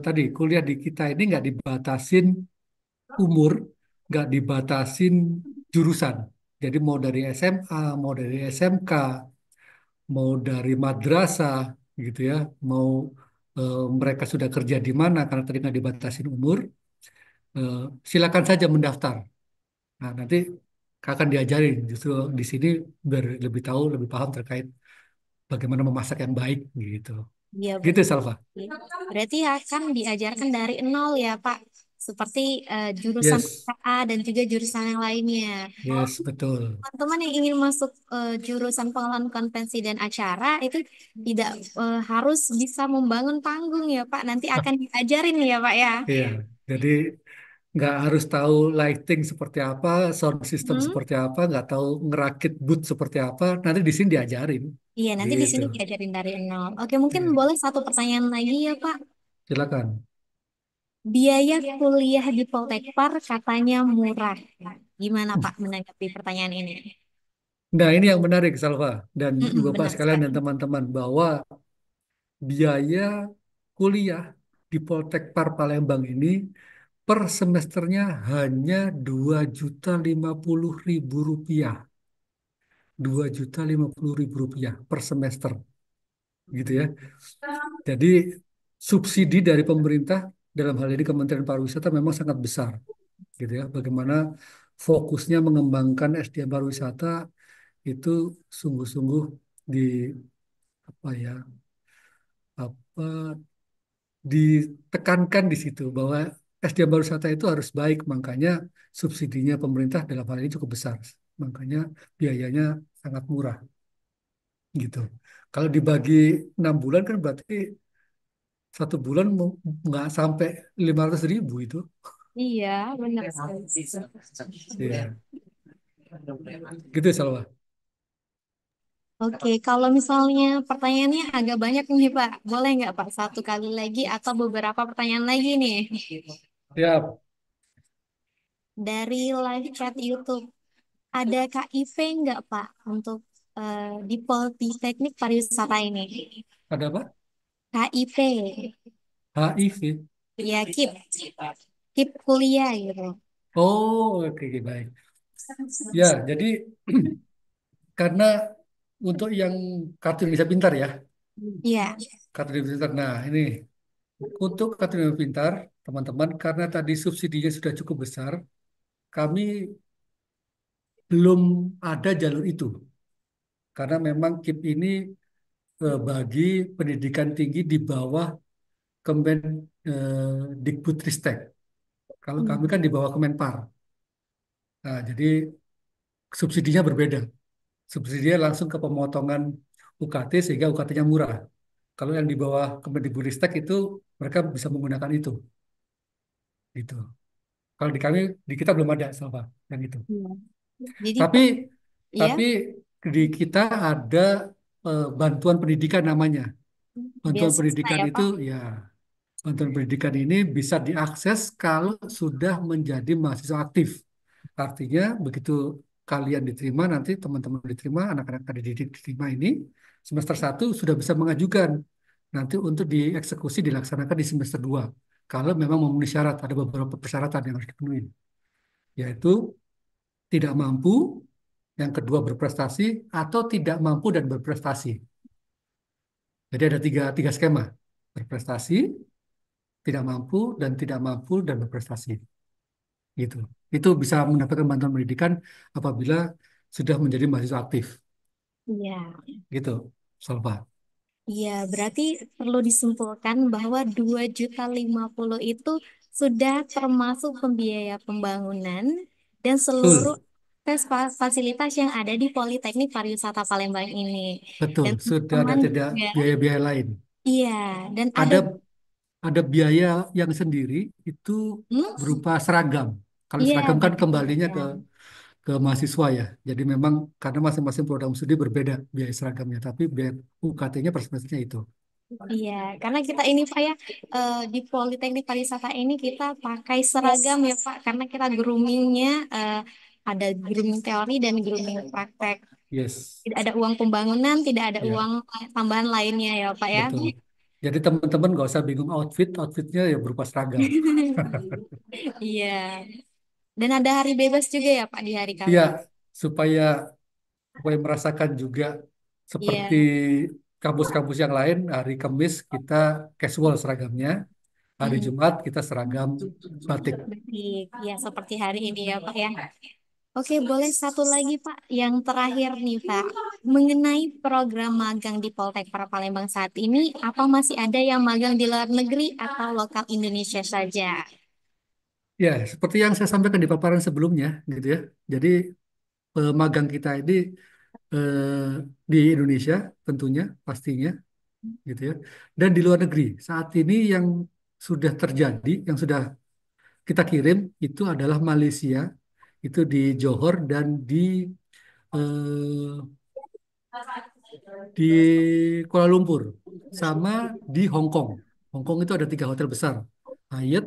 tadi kuliah di kita ini nggak dibatasin umur, nggak dibatasin jurusan. Jadi mau dari SMA, mau dari SMK, mau dari madrasah gitu ya, mau mereka sudah kerja di mana karena tadi nggak dibatasin umur, eh, silakan saja mendaftar. Nah, nanti akan diajarin justru di sini biar lebih tahu, lebih paham terkait bagaimana memasak yang baik gitu. Iya Gitu, betul. Salva. Berarti akan diajarkan dari nol ya Pak, seperti jurusan Yes, A dan juga jurusan yang lainnya. yes, betul. Teman-teman yang ingin masuk jurusan pengelolaan konvensi dan acara itu tidak harus bisa membangun panggung ya Pak, nanti akan diajarin ya Pak ya. Iya, jadi nggak harus tahu lighting seperti apa, sound system Hmm? seperti apa, nggak tahu ngerakit booth seperti apa, nanti di sini diajarin. Iya, nanti di Gitu. sini diajarin dari nol. Oke, mungkin Iya, boleh satu pertanyaan lagi ya Pak. silakan. Biaya kuliah di Poltekpar katanya murah. Gimana Pak menanggapi pertanyaan ini? Nah, ini yang menarik, Salva, dan Ibu Bapak Benar sekalian dan sekali. teman-teman, bahwa biaya kuliah di Poltek Par Palembang ini per semesternya hanya 2.050.000 rupiah. 2.050.000 rupiah per semester, gitu ya. Jadi subsidi dari pemerintah dalam hal ini Kementerian Pariwisata memang sangat besar, gitu ya. Bagaimana fokusnya mengembangkan SDM pariwisata itu sungguh-sungguh di apa ya apa ditekankan di situ bahwa SDM pariwisata itu harus baik, makanya subsidinya pemerintah dalam hal ini cukup besar, makanya biayanya sangat murah gitu. Kalau dibagi 6 bulan kan berarti 1 bulan nggak sampai 500.000 itu. Iya, benar sekali. Iya, gitu Salwa. Oke, kalau misalnya pertanyaannya agak banyak nih Pak, boleh nggak Pak satu kali lagi atau beberapa pertanyaan lagi nih Ya, dari live chat YouTube? Ada KIP nggak Pak untuk di Politeknik Pariwisata ini? ada apa? KIP, HIV. ya KIP kuliah gitu. Oh, oke, oke, baik. Ya, jadi karena untuk yang kartu Indonesia Pintar ya, Iya. kartu Indonesia Pintar. Nah, ini untuk kartu Indonesia Pintar, teman-teman, karena tadi subsidinya sudah cukup besar, kami belum ada jalur itu. Karena memang KIP ini bagi pendidikan tinggi di bawah Kemen Dikbudristek. Kalau kami kan di bawah Kemenpar. Nah, jadi subsidinya berbeda. Subsidinya langsung ke pemotongan UKT sehingga UKT-nya murah. Kalau yang di bawah Kemendikbudristek itu mereka bisa menggunakan itu, gitu. Kalau di kami, di kita belum ada sama yang itu. Iya. Jadi Tapi ya tapi di kita ada bantuan pendidikan namanya. Bantuan beasiswa pendidikan ya itu Pak. ya bantuan pendidikan ini bisa diakses kalau sudah menjadi mahasiswa aktif. Artinya begitu kalian diterima, nanti teman-teman diterima, anak-anak yang dididik diterima ini, semester 1 sudah bisa mengajukan. Nanti untuk dieksekusi dilaksanakan di semester 2. Kalau memang memenuhi syarat, ada beberapa persyaratan yang harus dipenuhi. Yaitu tidak mampu, yang kedua berprestasi, atau tidak mampu dan berprestasi. Jadi ada tiga skema. Berprestasi, tidak mampu, dan tidak mampu dan berprestasi. Gitu. Itu bisa mendapatkan bantuan pendidikan apabila sudah menjadi mahasiswa aktif. Iya. Gitu, Salva. Iya, berarti perlu disimpulkan bahwa 2.050.000 itu sudah termasuk pembiaya pembangunan dan seluruh Betul, fasilitas yang ada di Politeknik Pariwisata Palembang ini. betul. Dan Sudah ada teman tidak juga, biaya-biaya lain. iya, dan ada, Ada ada biaya yang sendiri itu hmm? berupa seragam. Kalau Iya seragam kan benar. kembalinya ke ke mahasiswa ya. Jadi memang karena masing-masing program studi berbeda biaya seragamnya, tapi biaya UKT-nya per semesternya itu. Iya, karena kita ini Pak ya, di Politeknik Pariwisata ini kita pakai seragam ya Pak, karena kita groomingnya ada grooming teori dan grooming praktek. Yes, Tidak ada uang pembangunan, tidak ada ya, uang tambahan lainnya ya Pak ya. betul. Jadi teman-teman nggak usah bingung outfitnya ya berupa seragam. Iya, dan ada hari bebas juga ya Pak di hari Iya, Kamis. supaya supaya merasakan juga seperti Iya. kampus-kampus yang lain, hari Kamis kita casual seragamnya, hari Mm-mm. Jumat kita seragam batik. Baik, ya seperti hari ini ya Pak ya. Oke, boleh satu lagi Pak, yang terakhir nih Pak, mengenai program magang di Poltek Para Palembang saat ini, apa masih ada yang magang di luar negeri atau lokal Indonesia saja? Ya, seperti yang saya sampaikan di paparan sebelumnya, gitu ya. Jadi magang kita ini eh, di Indonesia tentunya pastinya, gitu ya. Dan di luar negeri saat ini yang sudah terjadi, yang sudah kita kirim itu adalah Malaysia, itu di Johor dan eh, di Kuala Lumpur, sama di Hong Kong. Hong Kong itu ada 3 hotel besar, Hyatt,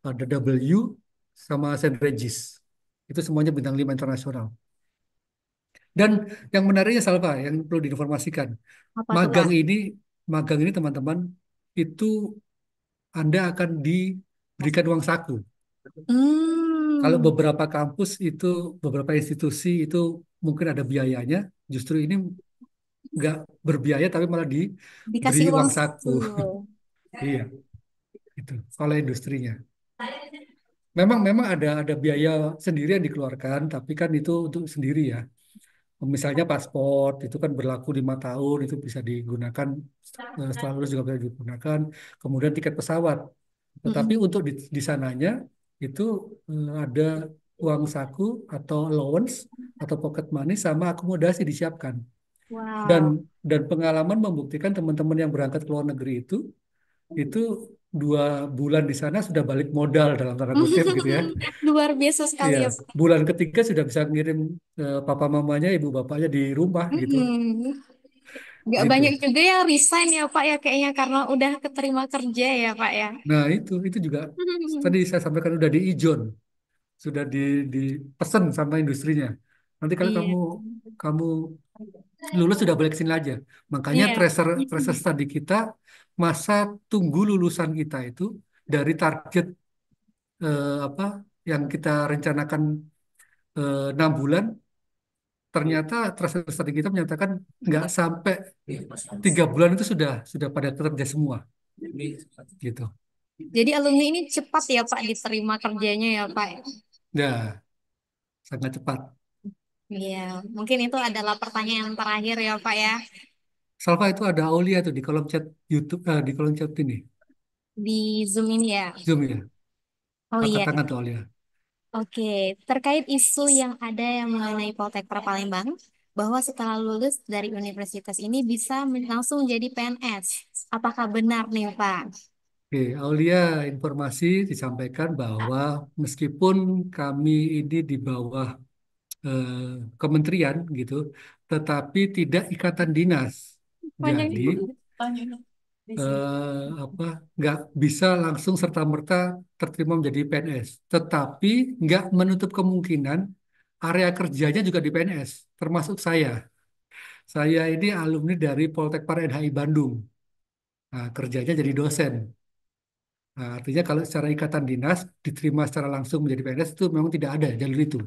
ada W, sama St. Regis. Itu semuanya bintang 5 internasional. Dan yang menariknya Salva, yang perlu diinformasikan, Apa tuh Pak? magang ini, magang ini teman-teman, itu Anda akan diberikan uang saku. Kalau Hmm, beberapa kampus itu, beberapa institusi itu mungkin ada biayanya, justru ini nggak berbiaya tapi malah diberi dikasih uang uang saku. saku. Iya, itu oleh industrinya. Memang memang ada biaya sendiri yang dikeluarkan, tapi kan itu untuk sendiri ya. Misalnya paspor itu kan berlaku 5 tahun, itu bisa digunakan setelah lulus juga bisa digunakan. Kemudian tiket pesawat. Tetapi Mm-mm. untuk di sananya itu ada uang saku atau allowance atau pocket money sama akomodasi disiapkan. Dan Wow. dan pengalaman membuktikan teman-teman yang berangkat ke luar negeri itu 2 bulan di sana sudah balik modal dalam tanda kutip gitu ya. Luar biasa sekali Iya, ya Pak. bulan ketiga sudah bisa ngirim papa mamanya, ibu bapaknya di rumah gitu, Mm-mm. Gak banyak gitu. juga yang resign ya Pak ya kayaknya karena udah keterima kerja ya Pak ya. Nah itu juga tadi saya sampaikan udah diijon, sudah dipesan sama industrinya. Nanti kalau Iya. kamu kamu lulus sudah balik sini aja. Makanya Iya. tracer tracer study kita masa tunggu lulusan kita itu dari target apa yang kita rencanakan 6 bulan, ternyata tracer study kita menyatakan nggak sampai 3 bulan itu sudah pada kerja semua, gitu. Jadi alumni ini cepat ya Pak diterima kerjanya ya Pak. Ya, sangat cepat. Iya, mungkin itu adalah pertanyaan terakhir ya Pak ya. Salva itu ada Aulia tuh di kolom chat YouTube, di kolom chat ini, Di Zoom ini ya. Zoom ya. Oh Angkat iya. tangan tuh Aulia. Oke, terkait isu yang ada yang mengenai Poltek Per Palembang, bahwa setelah lulus dari universitas ini bisa langsung jadi PNS. Apakah benar nih Pak? Oke, Aulia, informasi disampaikan bahwa meskipun kami ini di bawah eh, kementerian gitu, tetapi tidak ikatan dinas. Panjang Jadi nih. apa nggak bisa langsung serta-merta terterima menjadi PNS. Tetapi nggak menutup kemungkinan area kerjanya juga di PNS, termasuk saya. Saya ini alumni dari Poltekpar NHI Bandung. Nah, kerjanya jadi dosen. Nah, artinya kalau secara ikatan dinas diterima secara langsung menjadi PNS itu memang tidak ada jalur itu.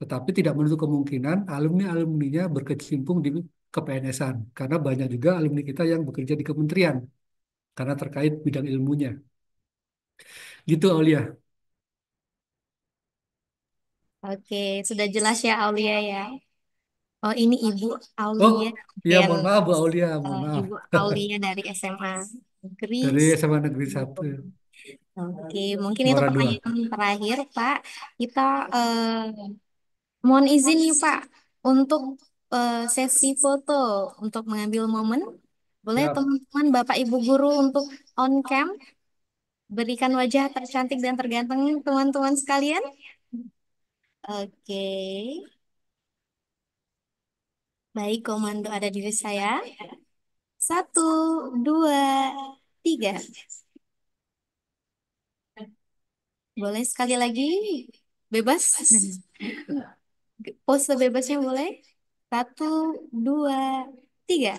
Tetapi tidak menutup kemungkinan alumni-alumninya berkecimpung di ke-PNS-an. Karena banyak juga alumni kita yang bekerja di kementerian karena terkait bidang ilmunya. Gitu, Aulia. Oke, sudah jelas ya Aulia ya. Oh, ini Ibu Oh, Aulia iya dan mohon maaf Bu Aulia, mohon maaf. Ibu Aulia dari SMA Negeri. Dari SMA Negeri 1, Oke, mungkin itu Muara 2. pertanyaan terakhir, Pak. Kita mohon izin nih, Pak, untuk sesi foto untuk mengambil momen. Boleh Siap. teman-teman, Bapak Ibu guru untuk on cam berikan wajah tercantik dan terganteng teman-teman sekalian. Oke, baik, komando ada diri saya. Satu, dua, tiga. Boleh sekali lagi? Bebas? Pose bebasnya boleh? Satu, dua, tiga.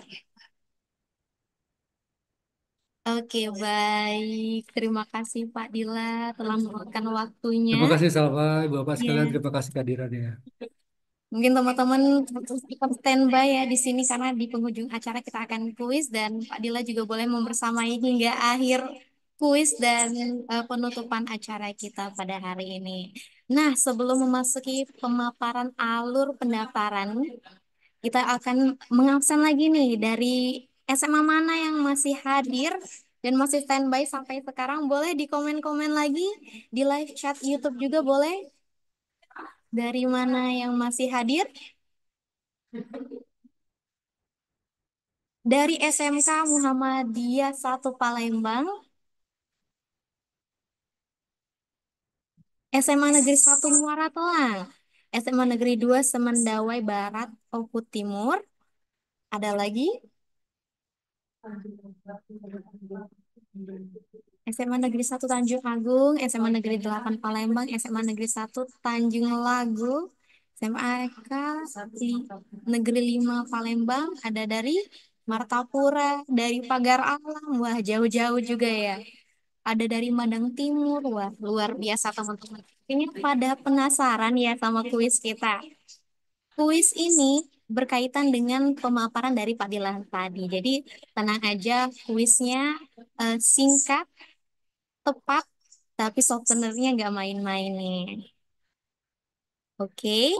Oke, baik. Terima kasih Pak Dila telah meluangkan waktunya. Terima kasih Salva, Ibu Bapak sekalian, Ya. terima kasih kehadirannya. Mungkin teman-teman tetap standby ya di sini karena di penghujung acara kita akan kuis dan Pak Dila juga boleh membersamai hingga akhir kuis dan penutupan acara kita pada hari ini. Nah, sebelum memasuki pemaparan alur pendaftaran, kita akan mengabsen lagi nih dari SMA mana yang masih hadir dan masih standby sampai sekarang. Boleh di komen-komen lagi di live chat YouTube juga boleh. Dari mana yang masih hadir? Dari SMK Muhammadiyah 1 Palembang, SMA Negeri 1 Muara Telang, SMA Negeri 2 Semendawai Barat, Oku Timur. Ada lagi? SMA Negeri 1 Tanjung Agung, SMA Negeri 8 Palembang, SMA Negeri 1 Tanjung Lagu, SMA EK Negeri 5 Palembang, ada dari Martapura, dari Pagar Alam, wah jauh-jauh juga ya. Ada dari Madang Timur, wah luar biasa teman-teman. Ini pada penasaran ya sama kuis kita. Kuis ini berkaitan dengan pemaparan dari Pak Dilan tadi. Jadi tenang aja, kuisnya singkat, tepat, tapi souvenirnya nggak main-main nih. Oke,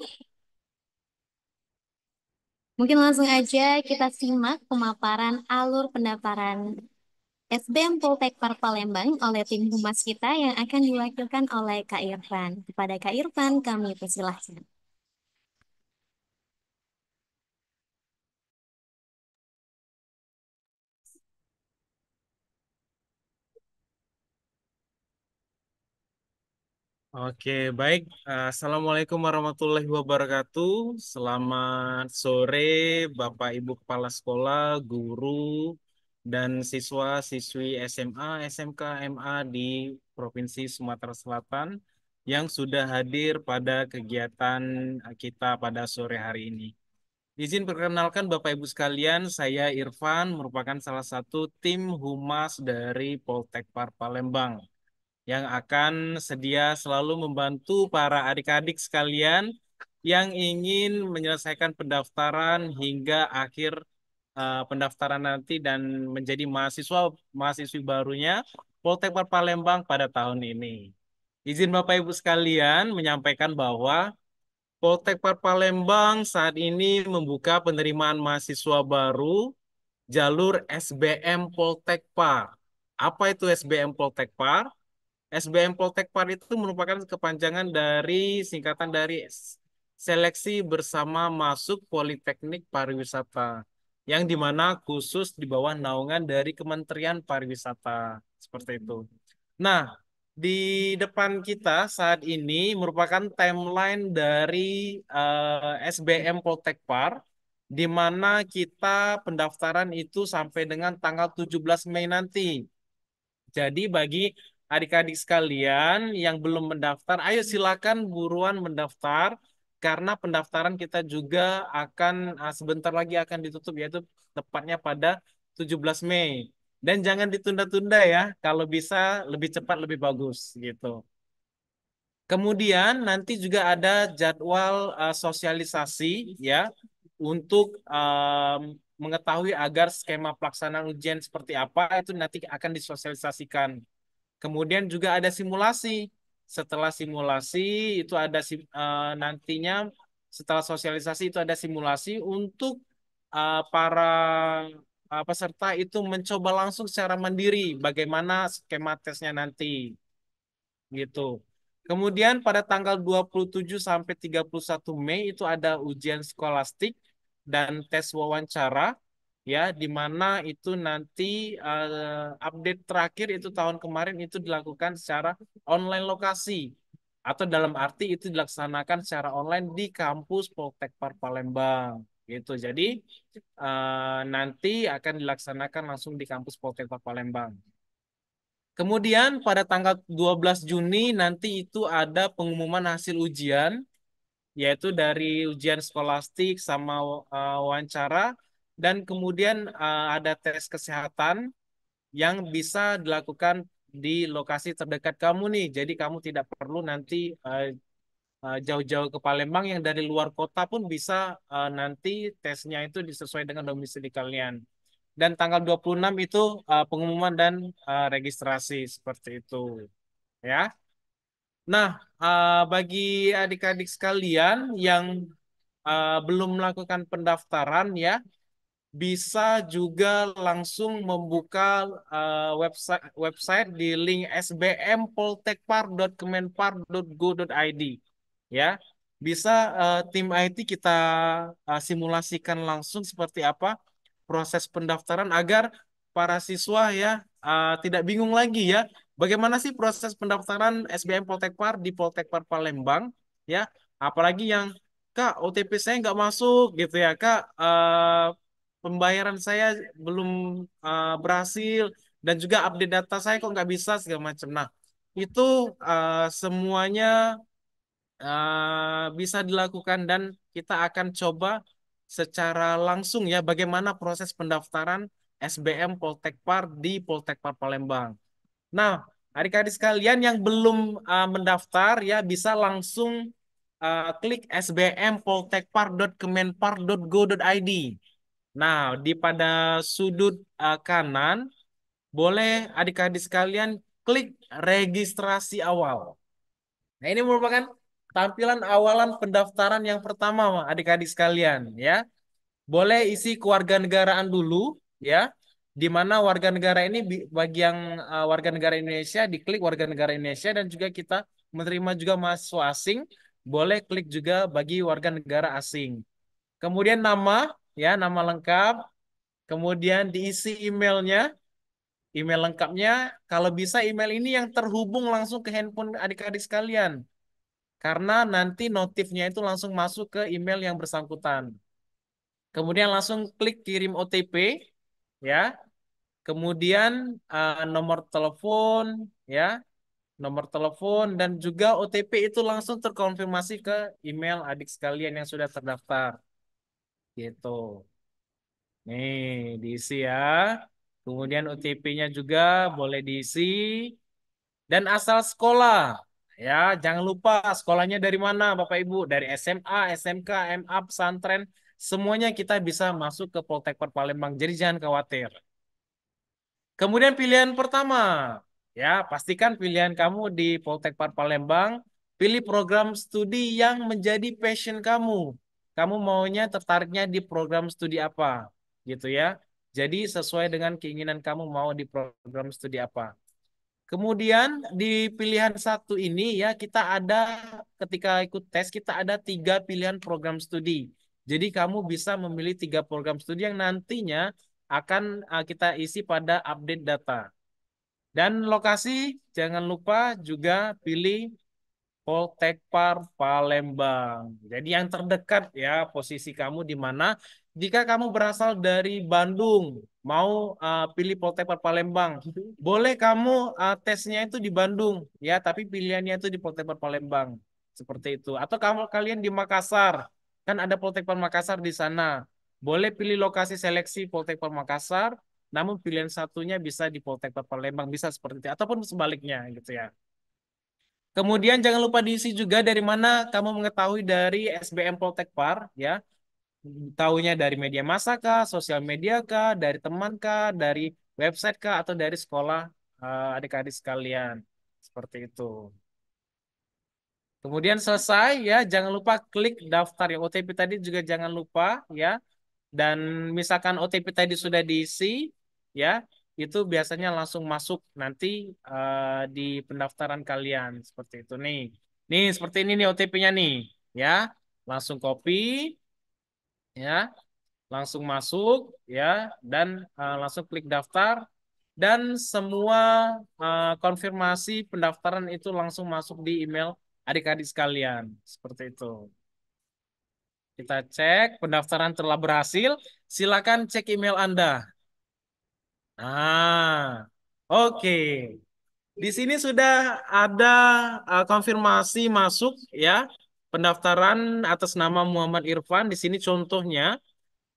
mungkin langsung aja kita simak pemaparan alur pendaftaran SBM Poltekpar Palembang oleh tim humas kita yang akan diwakilkan oleh Kak Irfan. Kepada Kak Irfan, kami persilahkan. Oke, baik. Assalamualaikum warahmatullahi wabarakatuh. Selamat sore, Bapak Ibu Kepala Sekolah, guru, dan siswa-siswi SMA, SMK, MA di Provinsi Sumatera Selatan yang sudah hadir pada kegiatan kita pada sore hari ini. Izin perkenalkan Bapak Ibu sekalian, saya Irfan, merupakan salah satu tim humas dari Poltekpar Palembang yang akan sedia selalu membantu para adik-adik sekalian yang ingin menyelesaikan pendaftaran hingga akhir pendaftaran nanti dan menjadi mahasiswi barunya Poltekpar Palembang pada tahun ini. Izin Bapak Ibu sekalian menyampaikan bahwa Poltekpar Palembang saat ini membuka penerimaan mahasiswa baru jalur SBM Poltekpar. Apa itu SBM Poltekpar? SBM Poltekpar itu merupakan kepanjangan dari singkatan dari Seleksi Bersama Masuk Politeknik Pariwisata, yang dimana khusus di bawah naungan dari Kementerian Pariwisata, seperti itu. Nah, di depan kita saat ini merupakan timeline dari SBM Poltekpar, di mana kita pendaftaran itu sampai dengan tanggal 17 Mei nanti. Jadi bagi adik-adik sekalian yang belum mendaftar, ayo silakan buruan mendaftar karena pendaftaran kita juga akan sebentar lagi akan ditutup, yaitu tepatnya pada 17 Mei. Dan jangan ditunda-tunda ya, kalau bisa lebih cepat lebih bagus gitu. Kemudian nanti juga ada jadwal sosialisasi ya untuk mengetahui agar skema pelaksanaan ujian seperti apa itu nanti akan disosialisasikan. Kemudian juga ada simulasi. Setelah simulasi itu ada nantinya setelah sosialisasi itu ada simulasi untuk para peserta itu mencoba langsung secara mandiri bagaimana skema tesnya nanti gitu. Kemudian pada tanggal 27 sampai 31 Mei itu ada ujian skolastik dan tes wawancara ya, di mana itu nanti update terakhir itu tahun kemarin itu dilakukan secara online lokasi Atau dalam arti itu dilaksanakan secara online di kampus Poltekpar Palembang gitu. Jadi nanti akan dilaksanakan langsung di kampus Poltekpar Palembang. Kemudian pada tanggal 12 Juni nanti itu ada pengumuman hasil ujian, yaitu dari ujian skolastik sama wawancara, dan kemudian ada tes kesehatan yang bisa dilakukan di lokasi terdekat kamu nih. Jadi kamu tidak perlu nanti jauh-jauh ke Palembang, yang dari luar kota pun bisa nanti tesnya itu disesuai dengan domisili kalian. Dan tanggal 26 itu pengumuman dan registrasi seperti itu ya. Nah, bagi adik-adik sekalian yang belum melakukan pendaftaran ya, bisa juga langsung membuka website website di link sbmpoltekpar.kemenpar.go.id ya. Bisa tim IT kita simulasikan langsung seperti apa proses pendaftaran agar para siswa ya tidak bingung lagi ya. Bagaimana sih proses pendaftaran SBM Poltekpar di Poltekpar Palembang ya? Apalagi yang Kak, OTP saya nggak masuk gitu ya, Kak. Pembayaran saya belum berhasil, dan juga update data saya kok nggak bisa segala macam. Nah, itu semuanya bisa dilakukan, dan kita akan coba secara langsung ya bagaimana proses pendaftaran SBM Poltekpar di Poltekpar Palembang. Nah, adik-adik sekalian yang belum mendaftar ya bisa langsung klik sbmpoltekpar.kemenpar.go.id. Nah, di pada sudut kanan boleh adik-adik sekalian klik registrasi awal. Nah, ini merupakan tampilan awalan pendaftaran yang pertama, adik-adik sekalian, ya. Boleh isi kewarganegaraan dulu, ya. Di mana warga negara ini bagi yang warga negara Indonesia diklik warga negara Indonesia, dan juga kita menerima juga mahasiswa asing, boleh klik juga bagi warga negara asing. Kemudian nama, ya, nama lengkap. Kemudian diisi emailnya, email lengkapnya. Kalau bisa email ini yang terhubung langsung ke handphone adik-adik sekalian, karena nanti notifnya itu langsung masuk ke email yang bersangkutan. Kemudian langsung klik kirim OTP, ya. Kemudian nomor telepon, ya, nomor telepon, dan juga OTP itu langsung terkonfirmasi ke email adik sekalian yang sudah terdaftar, gitu. Nih, diisi ya. Kemudian OTP-nya juga boleh diisi. Dan asal sekolah. Ya, jangan lupa sekolahnya dari mana, Bapak Ibu. Dari SMA, SMK, MA, pesantren. Semuanya kita bisa masuk ke Poltekpar Palembang. Jadi jangan khawatir. Kemudian pilihan pertama. Ya, pastikan pilihan kamu di Poltekpar Palembang. Pilih program studi yang menjadi passion kamu. Kamu maunya tertariknya di program studi apa? Gitu ya. Jadi sesuai dengan keinginan kamu mau di program studi apa. Kemudian di pilihan satu ini ya kita ada, ketika ikut tes kita ada 3 pilihan program studi. Jadi kamu bisa memilih 3 program studi yang nantinya akan kita isi pada update data. Dan lokasi jangan lupa juga pilih Poltekpar Palembang. Jadi yang terdekat ya posisi kamu di mana. Jika kamu berasal dari Bandung, mau pilih Poltekpar Palembang, boleh kamu tesnya itu di Bandung ya, tapi pilihannya itu di Poltekpar Palembang. Seperti itu. Atau kamu kalian di Makassar, kan ada Poltekpar Makassar di sana. Boleh pilih lokasi seleksi Poltekpar Makassar, namun pilihan satunya bisa di Poltekpar Palembang, bisa seperti itu ataupun sebaliknya gitu ya. Kemudian jangan lupa diisi juga dari mana kamu mengetahui dari SBM Poltekpar ya. Tahunya dari media massa kah, sosial media kah, dari teman kah, dari website kah, atau dari sekolah adik-adik sekalian. Seperti itu. Kemudian selesai ya, jangan lupa klik daftar yang OTP tadi juga jangan lupa ya. Dan misalkan OTP tadi sudah diisi ya, itu biasanya langsung masuk nanti di pendaftaran kalian seperti itu nih. Nih seperti ini nih OTP-nya nih ya. Langsung copy ya, langsung masuk ya, dan langsung klik daftar, dan semua konfirmasi pendaftaran itu langsung masuk di email adik-adik sekalian. Seperti itu. Kita cek pendaftaran telah berhasil. Silakan cek email Anda. Nah, oke. Di sini sudah ada konfirmasi masuk ya pendaftaran atas nama Muhammad Irfan. Di sini contohnya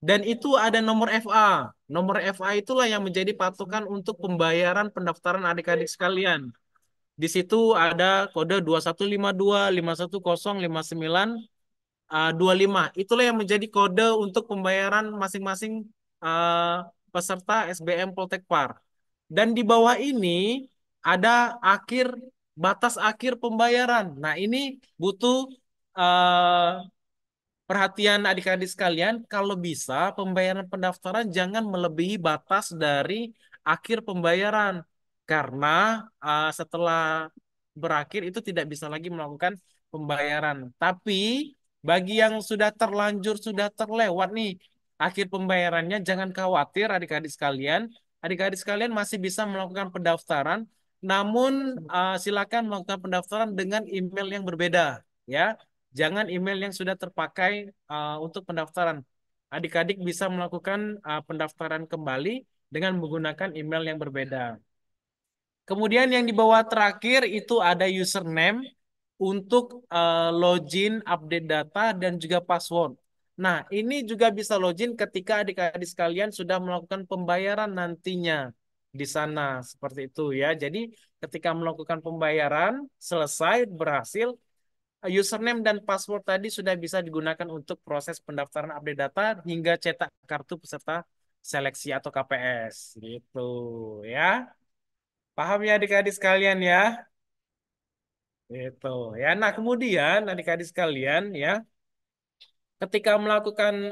dan itu ada nomor FA. Nomor FA itulah yang menjadi patokan untuk pembayaran pendaftaran adik-adik sekalian. Di situ ada kode 215251059925. Itulah yang menjadi kode untuk pembayaran masing-masing peserta SBM Poltekpar. Dan di bawah ini ada batas akhir pembayaran. Nah, ini butuh uh, perhatian adik-adik sekalian, kalau bisa pembayaran pendaftaran jangan melebihi batas dari akhir pembayaran. Karena setelah berakhir itu tidak bisa lagi melakukan pembayaran. Tapi bagi yang sudah terlanjur, sudah terlewat nih akhir pembayarannya, jangan khawatir adik-adik sekalian. Adik-adik sekalian masih bisa melakukan pendaftaran, namun silakan melakukan pendaftaran dengan email yang berbeda, ya. Jangan email yang sudah terpakai untuk pendaftaran. Adik-adik bisa melakukan pendaftaran kembali dengan menggunakan email yang berbeda. Kemudian yang di bawah terakhir itu ada username untuk login, update data, dan juga password. Nah, ini juga bisa login ketika adik-adik sekalian sudah melakukan pembayaran nantinya di sana. Seperti itu ya. Jadi ketika melakukan pembayaran, selesai, berhasil, username dan password tadi sudah bisa digunakan untuk proses pendaftaran update data hingga cetak kartu peserta seleksi atau KPS gitu ya. Paham ya adik-adik sekalian ya? Itu ya. Nah, kemudian adik-adik sekalian ya, ketika melakukan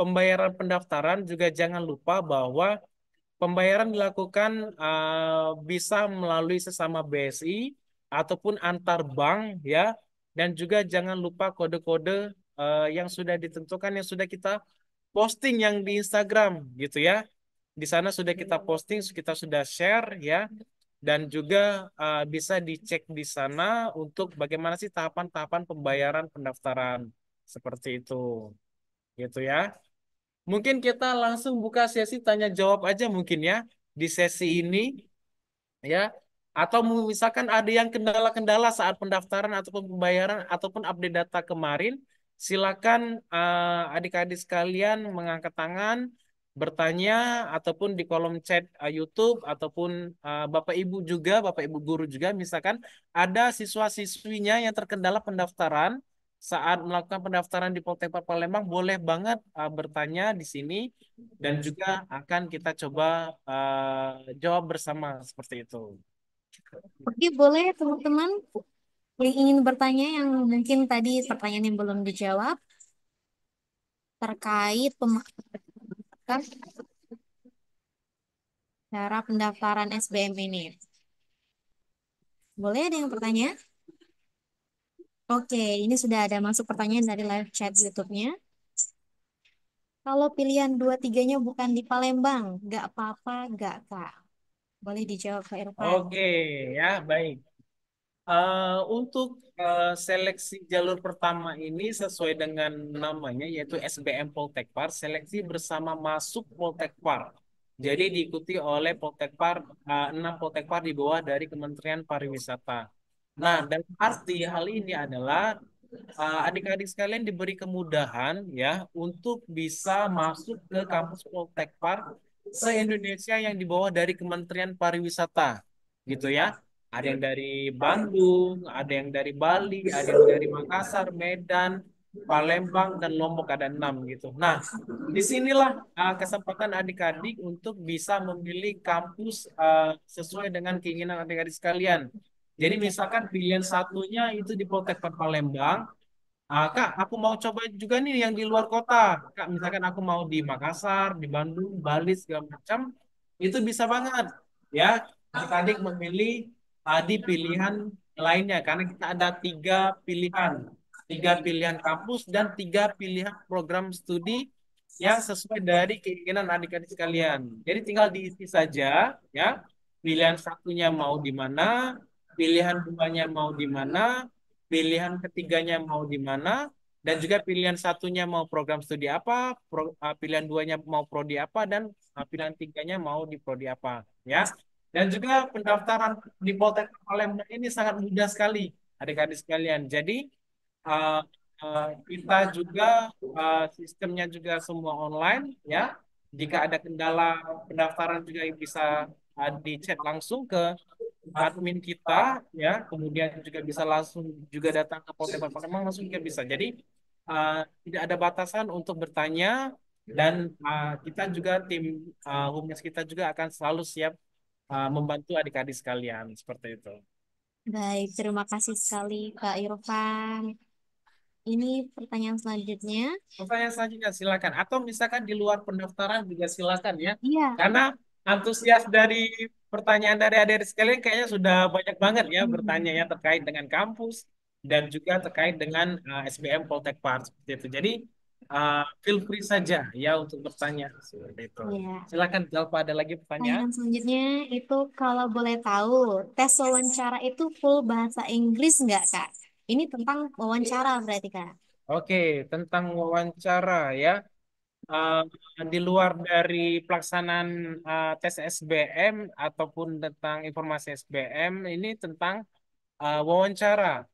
pembayaran pendaftaran juga jangan lupa bahwa pembayaran dilakukan bisa melalui sesama BSI ataupun antar bank ya, dan juga jangan lupa kode-kode yang sudah ditentukan yang sudah kita posting yang di Instagram gitu ya. Di sana sudah kita posting, kita sudah share ya, dan juga bisa dicek di sana untuk bagaimana sih tahapan-tahapan pembayaran pendaftaran seperti itu gitu ya. Mungkin kita langsung buka sesi tanya jawab aja mungkin ya di sesi ini ya. Atau misalkan ada yang kendala-kendala saat pendaftaran ataupun pembayaran ataupun update data kemarin, silakan adik-adik sekalian mengangkat tangan, bertanya ataupun di kolom chat YouTube ataupun Bapak Ibu juga, Bapak Ibu guru juga, misalkan ada siswa-siswinya yang terkendala pendaftaran saat melakukan pendaftaran di Poltekpar Palembang, boleh banget bertanya di sini dan juga akan kita coba jawab bersama seperti itu. Oke, boleh teman-teman yang ingin bertanya yang mungkin tadi pertanyaan yang belum dijawab terkait cara pendaftaran SBM ini. Boleh ada yang bertanya? Oke, ini sudah ada masuk pertanyaan dari live chat YouTube-nya. Kalau pilihan dua-tiganya bukan di Palembang, nggak apa-apa, nggak Kak? Boleh dijawab Kak Irfan. Oke, ya baik. Untuk seleksi jalur pertama ini sesuai dengan namanya yaitu SBM Poltekpar, seleksi bersama masuk Poltekpar. Jadi diikuti oleh Poltekpar, 6 Poltekpar di bawah dari Kementerian Pariwisata. Nah, dan arti hal ini adalah adik-adik sekalian diberi kemudahan ya untuk bisa masuk ke kampus Poltekpar se-Indonesia yang di bawah dari Kementerian Pariwisata gitu ya. Ada yang dari Bandung, ada yang dari Bali, ada yang dari Makassar, Medan, Palembang, dan Lombok ada 6 gitu. Nah, disinilah kesempatan adik-adik untuk bisa memilih kampus sesuai dengan keinginan adik-adik sekalian. Jadi misalkan pilihan satunya itu di Poltekad Palembang, Kak, aku mau coba juga nih yang di luar kota. Kak, misalkan aku mau di Makassar, di Bandung, Bali, segala macam, itu bisa banget. Ya, adik-adik memilih di pilihan lainnya. Karena kita ada tiga pilihan kampus dan tiga pilihan program studi yang sesuai dari keinginan adik-adik sekalian. Jadi tinggal diisi saja, ya. Pilihan satunya mau di mana, pilihan duanya mau di mana, pilihan ketiganya mau di mana, dan juga pilihan satunya mau program studi apa, pilihan duanya mau prodi apa, dan pilihan tiganya mau di prodi apa, ya. Dan juga pendaftaran di Polteknik Palembang ini sangat mudah sekali, adik-adik sekalian. Jadi uh, kita juga sistemnya juga semua online, ya. Jika ada kendala pendaftaran juga bisa di-chat langsung ke admin kita, ya, kemudian juga bisa langsung juga datang ke Poltek Palembang langsung juga bisa. Jadi tidak ada batasan untuk bertanya, dan kita juga tim Humnes kita juga akan selalu siap membantu adik-adik sekalian seperti itu. Baik, terima kasih sekali Kak Irfan. Ini pertanyaan selanjutnya. Pertanyaan selanjutnya silakan. Atau misalkan di luar pendaftaran juga silakan, ya. Iya. Karena antusias dari pertanyaan dari adik-adik sekalian kayaknya sudah banyak banget ya bertanya ya terkait dengan kampus dan juga terkait dengan SBM Poltek Par seperti itu. Jadi feel free saja ya untuk bertanya seperti itu. Iya. Silakan Jalpa, ada lagi pertanyaan? Pertanyaan selanjutnya itu kalau boleh tahu, tes wawancara itu full bahasa Inggris nggak, Kak? Ini tentang wawancara berarti, Kak. Oke, tentang wawancara ya. eh, di luar dari pelaksanaan tes SBM ataupun tentang informasi SBM ini tentang wawancara.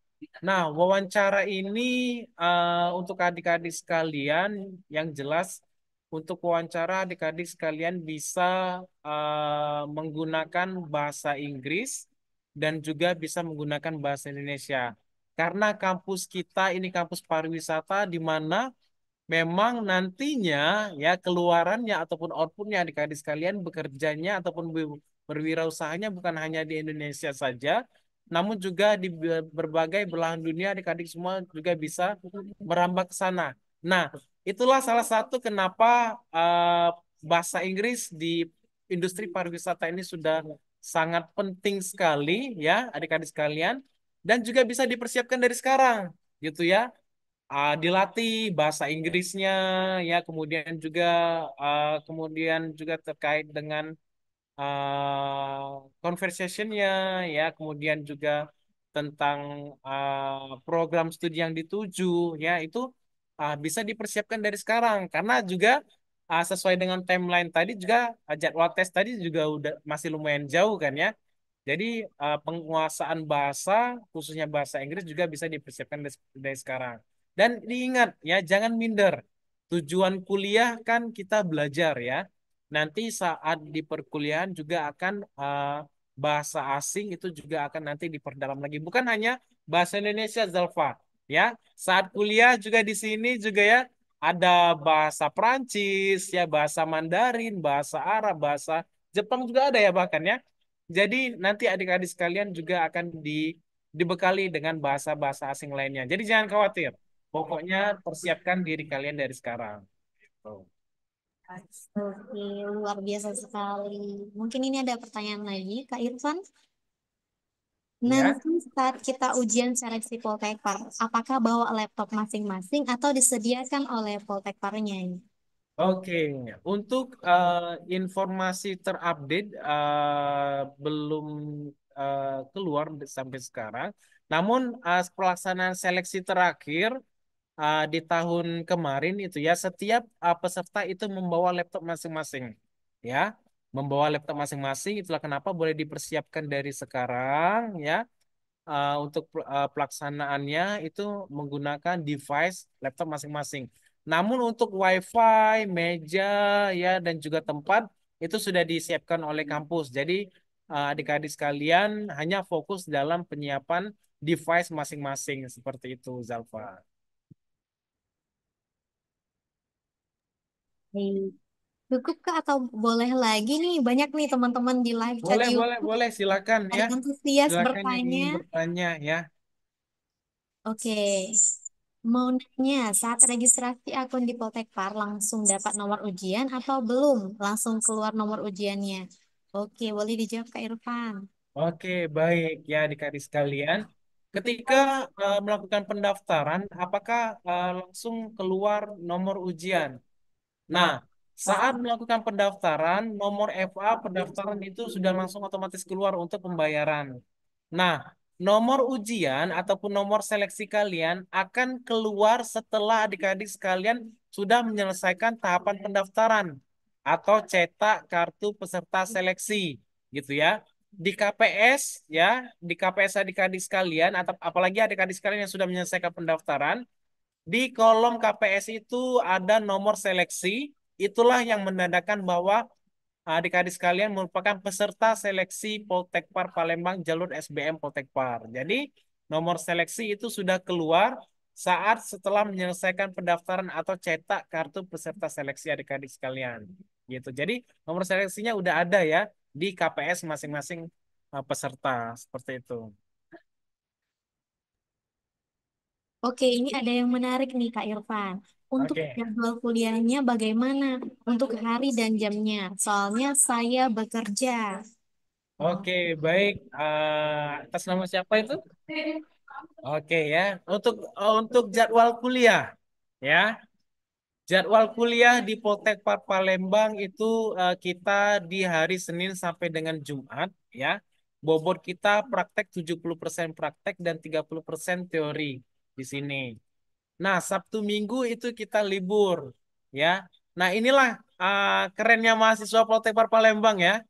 Nah, wawancara ini untuk adik-adik sekalian yang jelas untuk wawancara adik-adik sekalian bisa menggunakan bahasa Inggris dan juga bisa menggunakan bahasa Indonesia. Karena kampus kita ini kampus pariwisata di mana memang nantinya ya keluarannya ataupun outputnya adik-adik sekalian bekerjanya ataupun berwirausahanya bukan hanya di Indonesia saja, namun juga di berbagai belahan dunia adik-adik semua juga bisa merambah ke sana. Nah, itulah salah satu kenapa bahasa Inggris di industri pariwisata ini sudah sangat penting sekali ya adik-adik sekalian, dan juga bisa dipersiapkan dari sekarang gitu ya, dilatih bahasa Inggrisnya ya, kemudian juga terkait dengan conversationnya ya, kemudian juga tentang program studi yang dituju ya, itu bisa dipersiapkan dari sekarang karena juga sesuai dengan timeline tadi juga, jadwal tes tadi juga udah masih lumayan jauh kan ya. Jadi penguasaan bahasa, khususnya bahasa Inggris juga bisa dipersiapkan dari sekarang. Dan diingat ya, jangan minder. Tujuan kuliah kan kita belajar ya. Nanti saat di perkuliahan juga akan bahasa asing itu juga akan nanti diperdalam lagi. Bukan hanya bahasa Indonesia, Zalfa. Ya, saat kuliah juga di sini juga ya ada bahasa Prancis, ya bahasa Mandarin, bahasa Arab, bahasa Jepang juga ada ya bahkan ya. Jadi nanti adik-adik sekalian juga akan dibekali dengan bahasa-bahasa asing lainnya. Jadi jangan khawatir. Pokoknya persiapkan diri kalian dari sekarang. Tuh. Oke, luar biasa sekali. Mungkin ini ada pertanyaan lagi, Kak Irfan. Ya. Nanti saat kita ujian seleksi Poltekpar, apakah bawa laptop masing-masing atau disediakan oleh Poltekparnya ini? Oke, untuk informasi terupdate belum keluar sampai sekarang. Namun pelaksanaan seleksi terakhir di tahun kemarin itu ya, setiap peserta itu membawa laptop masing-masing, ya, membawa laptop masing-masing. Itulah kenapa boleh dipersiapkan dari sekarang ya, untuk pelaksanaannya itu menggunakan device laptop masing-masing. Namun untuk WiFi, meja ya dan juga tempat itu sudah disiapkan oleh kampus. Jadi adik-adik sekalian hanya fokus dalam penyiapan device masing-masing seperti itu, Zalfa. Baik. Cukup Kak atau boleh lagi nih? Banyak nih teman-teman di live chat Boleh, boleh, YouTube boleh, silakan ada ya. antusias Silakan yang bertanya. ingin bertanya ya. Oke, mau nanya saat registrasi akun di Poltekpar langsung dapat nomor ujian atau belum? Langsung keluar nomor ujiannya. Oke, boleh dijawab Kak Irfan. Oke, baik ya adik-adik sekalian. Ketika melakukan pendaftaran, apakah langsung keluar nomor ujian? Nah, saat melakukan pendaftaran, nomor FA pendaftaran itu sudah langsung otomatis keluar untuk pembayaran. Nah, nomor ujian ataupun nomor seleksi kalian akan keluar setelah adik-adik sekalian sudah menyelesaikan tahapan pendaftaran atau cetak kartu peserta seleksi, gitu ya. Di KPS ya, di KPS adik-adik sekalian atau apalagi adik-adik sekalian yang sudah menyelesaikan pendaftaran, di kolom KPS itu ada nomor seleksi, itulah yang menandakan bahwa adik-adik sekalian merupakan peserta seleksi Poltekpar Palembang jalur SBM Poltekpar. Jadi nomor seleksi itu sudah keluar saat setelah menyelesaikan pendaftaran atau cetak kartu peserta seleksi adik-adik sekalian. Gitu. Jadi nomor seleksinya udah ada ya di KPS masing-masing peserta seperti itu. Oke, ini ada yang menarik nih Kak Irfan. Untuk Oke. jadwal kuliahnya bagaimana? Untuk hari dan jamnya. Soalnya saya bekerja. Oke, baik. Atas nama siapa itu? Oke ya. Untuk jadwal kuliah ya. Jadwal kuliah di Poltekpar Palembang itu kita di hari Senin sampai dengan Jumat ya. Bobot kita praktek 70% praktek dan 30% teori di sini. Nah, Sabtu Minggu itu kita libur ya. Nah, inilah kerennya mahasiswa Poltekpar Palembang ya.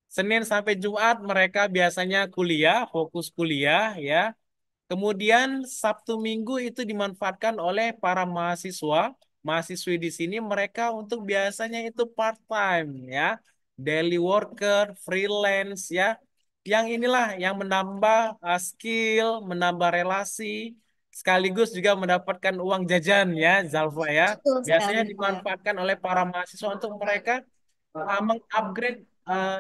Senin sampai Jumat mereka biasanya kuliah, fokus kuliah ya. Kemudian Sabtu Minggu itu dimanfaatkan oleh para mahasiswa, mahasiswi di sini mereka untuk biasanya itu part-time ya, daily worker, freelance ya. Yang inilah yang menambah skill, menambah relasi, sekaligus juga mendapatkan uang jajan ya, Zalfa ya. Betul sekali, Biasanya Pak. dimanfaatkan oleh para mahasiswa untuk mereka mengupgrade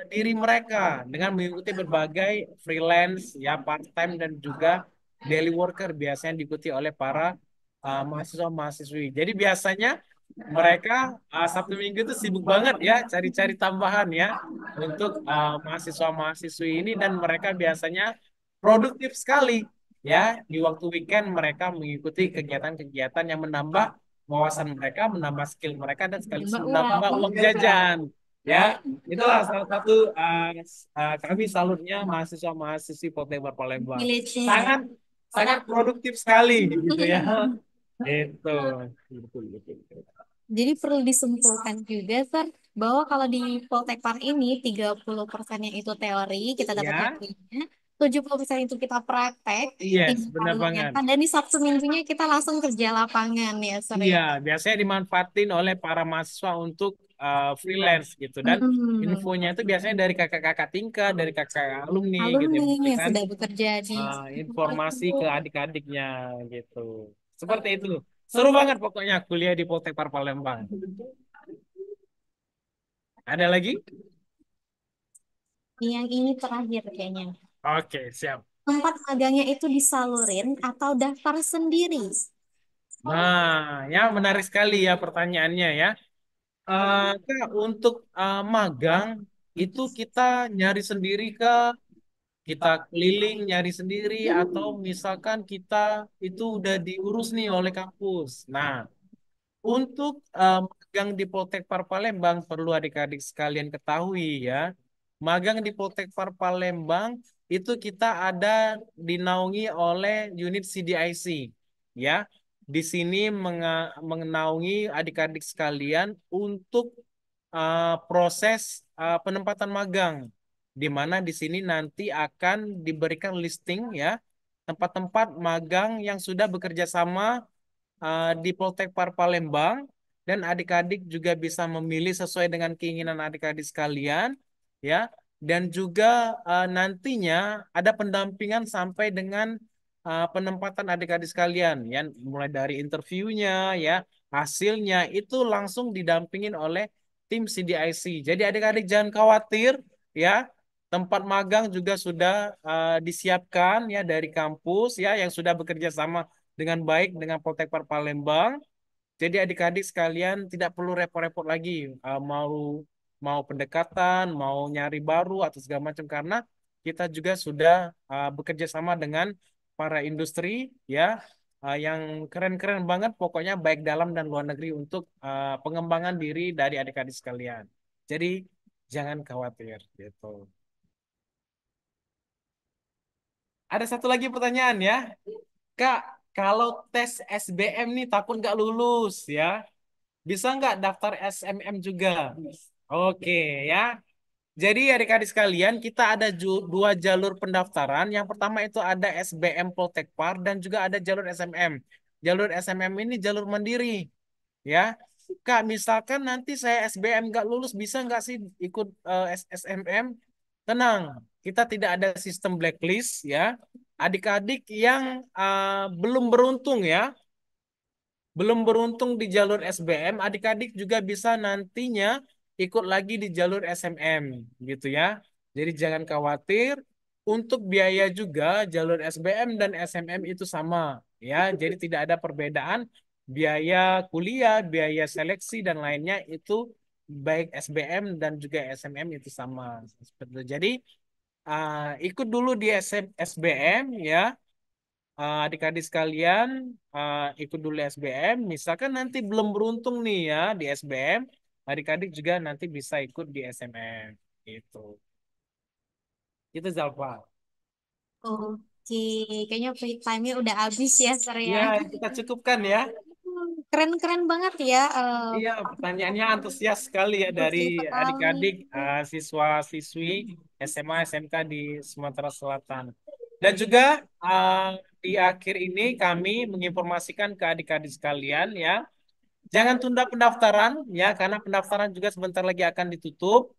diri mereka dengan mengikuti berbagai freelance ya part-time dan juga daily worker biasanya diikuti oleh para mahasiswa-mahasiswi. Jadi biasanya mereka Sabtu Minggu itu sibuk banget ya cari-cari tambahan ya untuk mahasiswa-mahasiswi ini dan mereka biasanya produktif sekali ya di waktu weekend mereka mengikuti kegiatan-kegiatan yang menambah wawasan mereka, menambah skill mereka dan sekaligus Mbak menambah uang. uang jajan. Ya, itulah salah satu kami salutnya mahasiswa-mahasiswi Poltekbar Palembang. Village-nya. Sangat sangat produktif sekali gitu ya. Itu. Betul, betul, betul. Jadi perlu disimpulkan juga, Sir, bahwa kalau di Poltekpar ini 30% itu teori, kita dapat Ya, teorinya, 70% itu kita praktek, yes, tiga benar kali banget. nyata, dan di Sabtu Minggunya kita langsung kerja lapangan ya, Sir Iya, ya. biasanya dimanfaatin oleh para mahasiswa untuk freelance gitu dan Mm-mm. infonya itu biasanya dari kakak-kakak tingkat, dari kakak alumni gitu Alumni yang yang memberikan sudah bekerja di informasi ke adik-adiknya gitu. Seperti itu. Seru banget pokoknya kuliah di Poltekpar Palembang. Ada lagi? yang ini terakhir kayaknya. Oke, siap. Tempat magangnya itu disalurin atau daftar sendiri? Nah, ya menarik sekali ya pertanyaannya ya. Kak, untuk magang itu kita nyari sendiri kah? Kita keliling nyari sendiri atau misalkan kita itu udah diurus nih oleh kampus. Nah, untuk magang di Poltekpar Palembang perlu adik-adik sekalian ketahui ya. Magang di Poltekpar Palembang itu kita ada dinaungi oleh unit CDIC ya. Di sini mengenaungi adik-adik sekalian untuk proses penempatan magang di mana di sini nanti akan diberikan listing ya tempat-tempat magang yang sudah bekerja sama di Poltekpar Palembang dan adik-adik juga bisa memilih sesuai dengan keinginan adik-adik sekalian ya dan juga nantinya ada pendampingan sampai dengan penempatan adik-adik sekalian ya mulai dari interviewnya ya hasilnya itu langsung didampingin oleh tim CDIC. Jadi adik-adik jangan khawatir ya tempat magang juga sudah disiapkan ya dari kampus ya yang sudah bekerja sama dengan baik dengan Poltekpar Palembang. Jadi adik-adik sekalian tidak perlu repot-repot lagi mau mau pendekatan, mau nyari baru atau segala macam karena kita juga sudah bekerja sama dengan para industri ya yang keren-keren banget pokoknya baik dalam dan luar negeri untuk pengembangan diri dari adik-adik sekalian. Jadi jangan khawatir gitu. Ada satu lagi pertanyaan ya. Kak, kalau tes SBM nih takut nggak lulus ya, bisa nggak daftar SMM juga? Oke ya. Jadi adik-adik sekalian, kita ada dua jalur pendaftaran. Yang pertama itu ada SBM Poltekpar dan juga ada jalur SMM. Jalur SMM ini jalur mandiri, ya. Kak, misalkan nanti saya SBM nggak lulus, bisa nggak sih ikut SMM? Tenang, kita tidak ada sistem blacklist, ya. Adik-adik yang belum beruntung, ya, belum beruntung di jalur SBM, adik-adik juga bisa nantinya ikut lagi di jalur SMM, gitu ya. Jadi jangan khawatir, untuk biaya juga jalur SBM dan SMM itu sama, ya. Jadi tidak ada perbedaan biaya kuliah, biaya seleksi dan lainnya itu baik SBM dan juga SMM itu sama. Seperti itu. Jadi ikut dulu di SBM ya, adik-adik sekalian, ikut dulu SBM. Misalkan nanti belum beruntung nih ya di SBM, adik-adik juga nanti bisa ikut di SMM. Gitu. Itu Zalfa. Oke, kayaknya free time-nya udah habis ya, Sar ya. Iya, kita cukupkan ya. Keren-keren banget ya, Iya, pertanyaannya antusias sekali ya dari betul sekali. adik-adik siswa-siswi SMA SMK di Sumatera Selatan. Dan juga eh, di akhir ini kami menginformasikan ke adik-adik sekalian ya, jangan tunda pendaftaran ya, karena pendaftaran juga sebentar lagi akan ditutup.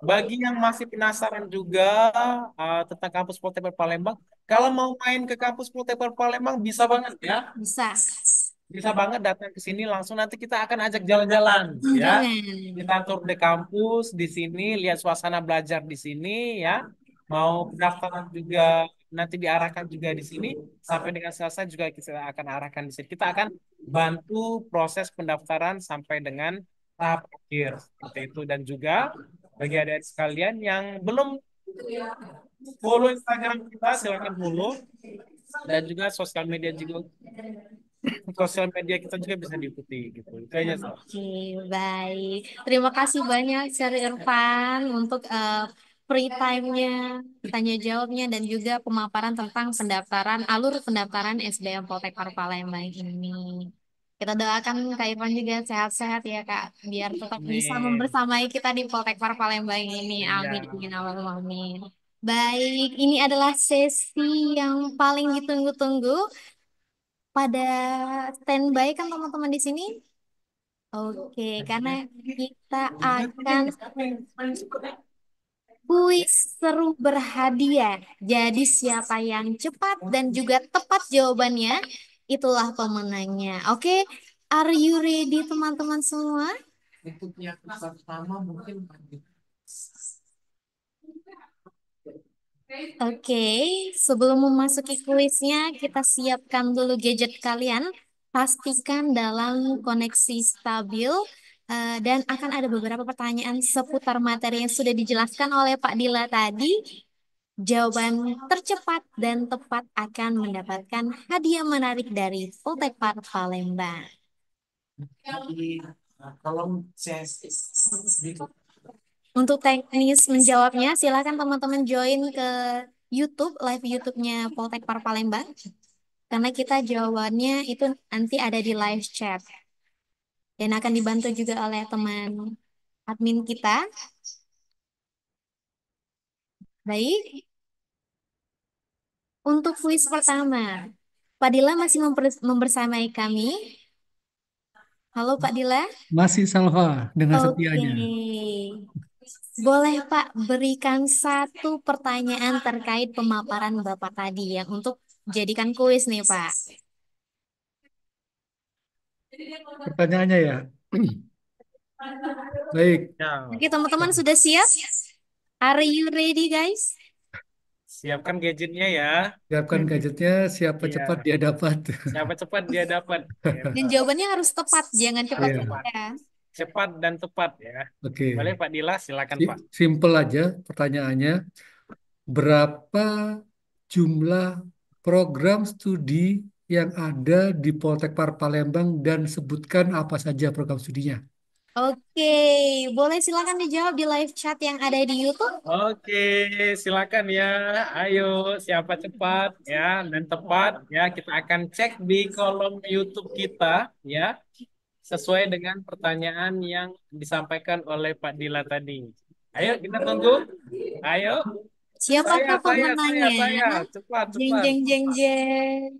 Bagi yang masih penasaran juga tentang kampus Poltekad Palembang, kalau mau main ke kampus Poltekad Palembang bisa banget ya. Bisa. Bisa banget datang ke sini langsung, nanti kita akan ajak jalan-jalan ya. Kita Jangan. tur di kampus di sini, lihat suasana belajar di sini ya. Mau pendaftaran juga nanti diarahkan juga di sini, sampai dengan selesai juga kita akan arahkan di sini. Kita akan bantu proses pendaftaran sampai dengan tahap akhir seperti itu. Dan juga bagi adik-adik sekalian yang belum follow Instagram kita, silakan follow, dan juga sosial media kita juga bisa diikuti gitu. Itu aja sih. Oke, baik. Terima kasih banyak, Sir Irfan, untuk free time-nya, tanya jawabnya, dan juga pemaparan tentang alur pendaftaran SBM Poltek Palembang ini. Kita doakan Kak Irfan juga sehat-sehat ya, Kak, biar tetap bisa Amin. membersamai kita di Poltek Palembang ini. Iya. Amin, amin, amin, amin. Baik, ini adalah sesi yang paling ditunggu-tunggu. Pada standby kan teman-teman di sini? Oke, karena kita akan kuis seru berhadiah. Jadi siapa yang cepat dan juga tepat jawabannya, itulah pemenangnya. Oke, are you ready teman-teman semua? Oke, sebelum memasuki kuisnya, kita siapkan dulu gadget kalian. Pastikan dalam koneksi stabil, dan akan ada beberapa pertanyaan seputar materi yang sudah dijelaskan oleh Pak Dila tadi. Jawaban tercepat dan tepat akan mendapatkan hadiah menarik dari Poltekpar Palembang. Untuk teknis menjawabnya, silakan teman-teman join ke YouTube, live YouTube-nya Poltekpar Palembang. Karena kita jawabannya itu nanti ada di live chat. Dan akan dibantu juga oleh teman admin kita. Baik, untuk kuis pertama, Pak Dila masih membersamai kami. Halo Pak Dila. Masih Salva dengan Oke. setianya. Boleh Pak berikan satu pertanyaan terkait pemaparan Bapak tadi yang untuk jadikan kuis nih Pak. Pertanyaannya ya. Baik, Ya, Oke teman-teman sudah siap? Are you ready guys? siapkan gadgetnya ya. siapkan gadgetnya, siapa cepat Iya, dia dapat. siapa cepat dia dapat. Gitu. Dan jawabannya harus tepat, jangan Harus Iya, cepat-cepat cepat, ya. cepat dan tepat ya. Boleh oke. Pak Dila, silakan Pak. Simple aja pertanyaannya. Berapa jumlah program studi yang ada di Poltekpar Palembang dan sebutkan apa saja program studinya? Oke, boleh silakan dijawab di live chat yang ada di YouTube. Oke, silakan ya. Ayo, siapa cepat ya dan tepat ya. Kita akan cek di kolom YouTube kita ya, sesuai dengan pertanyaan yang disampaikan oleh Pak Dila tadi. Ayo, kita tunggu. Ayo, Siapakah pemenangnya? saya. Cepat, Jeng cepat. jeng jeng jeng.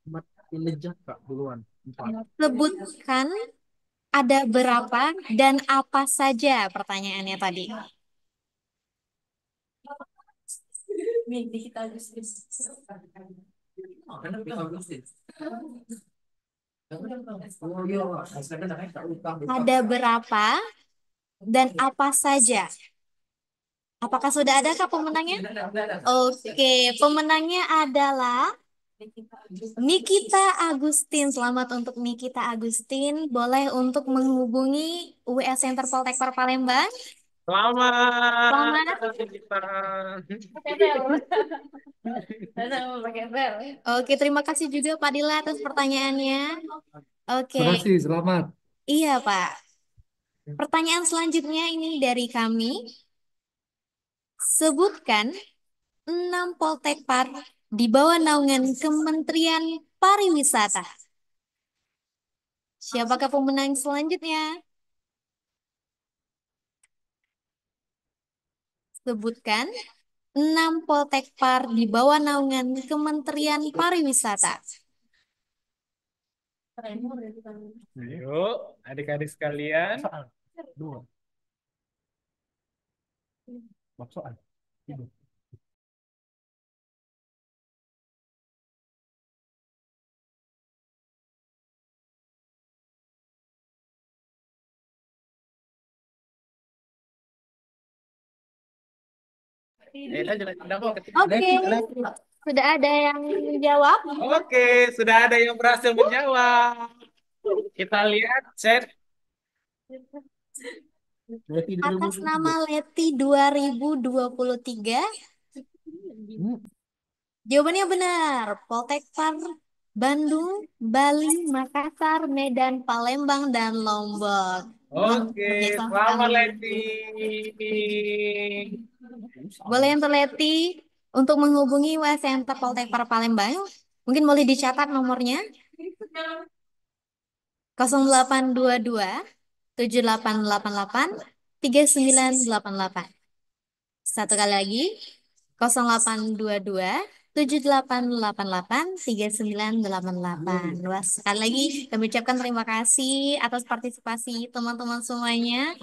Ahmad Inejak, Kak, duluan. Empat. Sebutkan ada berapa dan apa saja pertanyaannya tadi. Ada berapa dan apa saja? Apakah sudah adakah pemenangnya? Oke, pemenangnya adalah Nikita Agustin. Selamat untuk Nikita Agustin. Boleh untuk menghubungi UWS Center Poltekper Palembang. Selamat. Selamat. Kita. Oke, terima kasih juga Pak Dila atas pertanyaannya. Oke, Terima kasih, selamat. iya Pak. Pertanyaan selanjutnya ini dari kami. Sebutkan 6 Poltekpar di bawah naungan Kementerian Pariwisata. Siapakah pemenang selanjutnya? Sebutkan 6 Poltekpar di bawah naungan Kementerian Pariwisata. Ayo, adik-adik sekalian. Dua. Soal. Oke, sudah ada yang menjawab. Oke, sudah ada yang berhasil menjawab. Kita lihat chat. Atas nama Leti 2023, jawabannya benar. Poltekpar Bandung, Bali, Makassar, Medan, Palembang, dan Lombok. Oke, Kerjasama selamat kami. Leti. Boleh yang terleti untuk menghubungi WA Center Poltekpar Palembang. Mungkin boleh dicatat nomornya 0822 7888 3988. Satu kali lagi 0822 7888 3988. Luas sekali lagi kami ucapkan terima kasih atas partisipasi teman-teman semuanya.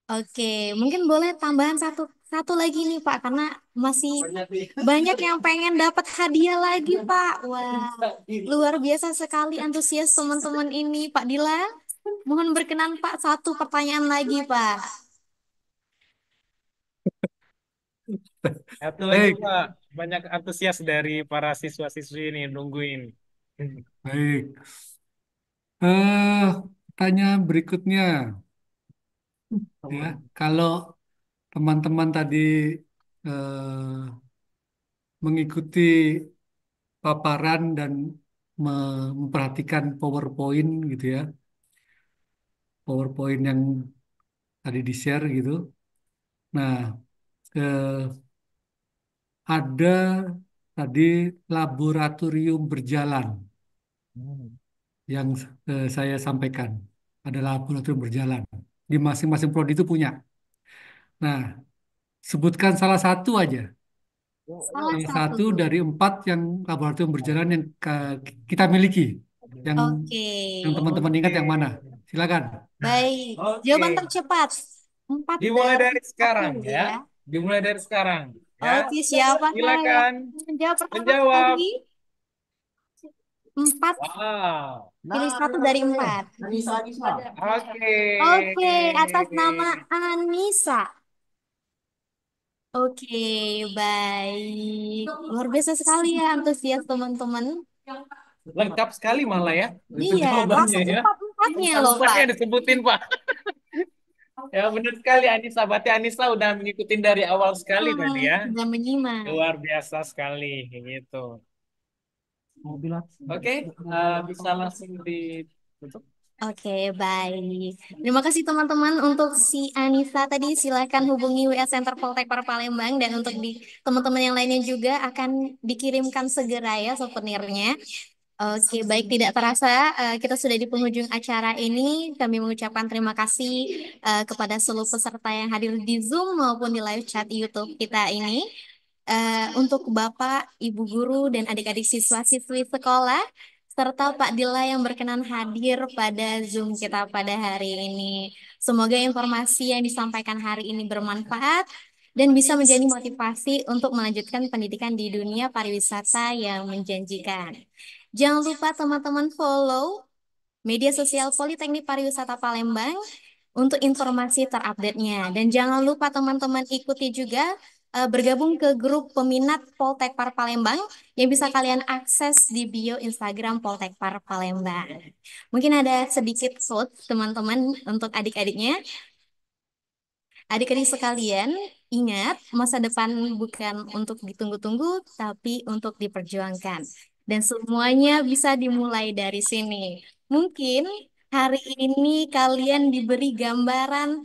Oke, mungkin boleh tambahan satu satu lagi nih Pak, karena masih banyak yang pengen dapat hadiah lagi Pak. Wah, luar biasa sekali antusias teman-teman ini Pak Dila. Mohon berkenan Pak, satu pertanyaan lagi Pak. Satu lagi Baik, Pak, banyak antusias dari para siswa-siswi ini nungguin. baik. Eh, Pertanyaan berikutnya, ya, kalau teman-teman tadi eh, mengikuti paparan dan memperhatikan PowerPoint gitu ya, PowerPoint yang tadi di-share gitu. Nah, ada tadi laboratorium berjalan Hmm. yang saya sampaikan. Ada laboratorium berjalan. Di masing-masing prodi itu punya. Nah, sebutkan salah satu aja. Salah Salah satu. satu dari 4 yang laboratorium berjalan yang kita miliki. Yang Oke, teman-teman ingat yang mana? Silakan. baik. Oke, Jawaban tercepat. Empat dimulai dari dari satu sekarang ya. ya. Dimulai dari sekarang ya. Oke, siapakah yang Silakan menjawab pertama menjawab. kali? Empat, Wow. pilih satu dari empat. Oke. Oke, atas nama Anissa. Oke, baik. Luar biasa sekali ya antusias teman-teman. Lengkap sekali malah ya. Itu Iya, jawabannya langsung ya. empat-empatnya loh, Pak. Tempatnya disebutin Pak. Ya benar sekali Anissa. Berarti Anissa udah mengikuti dari awal sekali tadi ya. Sudah menyimak. Luar biasa sekali gitu. Oke, bisa langsung ditutup. Oke, baik. Terima kasih teman-teman untuk si Anissa tadi. Silakan hubungi WA Center Poltek Par Palembang dan untuk di teman-teman yang lainnya juga akan dikirimkan segera ya souvenirnya. Oke, baik tidak terasa kita sudah di penghujung acara ini. Kami mengucapkan terima kasih kepada seluruh peserta yang hadir di Zoom maupun di live chat YouTube kita ini. Untuk Bapak, Ibu guru, dan adik-adik siswa-siswi sekolah, serta Pak Dila yang berkenan hadir pada Zoom kita pada hari ini. Semoga informasi yang disampaikan hari ini bermanfaat dan bisa menjadi motivasi untuk melanjutkan pendidikan di dunia pariwisata yang menjanjikan. Jangan lupa teman-teman follow media sosial Politeknik Pariwisata Palembang untuk informasi terupdate-nya. Dan jangan lupa teman-teman ikuti juga bergabung ke grup peminat Poltekpar Palembang yang bisa kalian akses di bio Instagram Poltekpar Palembang. Mungkin ada sedikit quotes teman-teman untuk adik-adiknya. Adik-adik sekalian, ingat masa depan bukan untuk ditunggu-tunggu, tapi untuk diperjuangkan. Dan semuanya bisa dimulai dari sini. Mungkin hari ini kalian diberi gambaran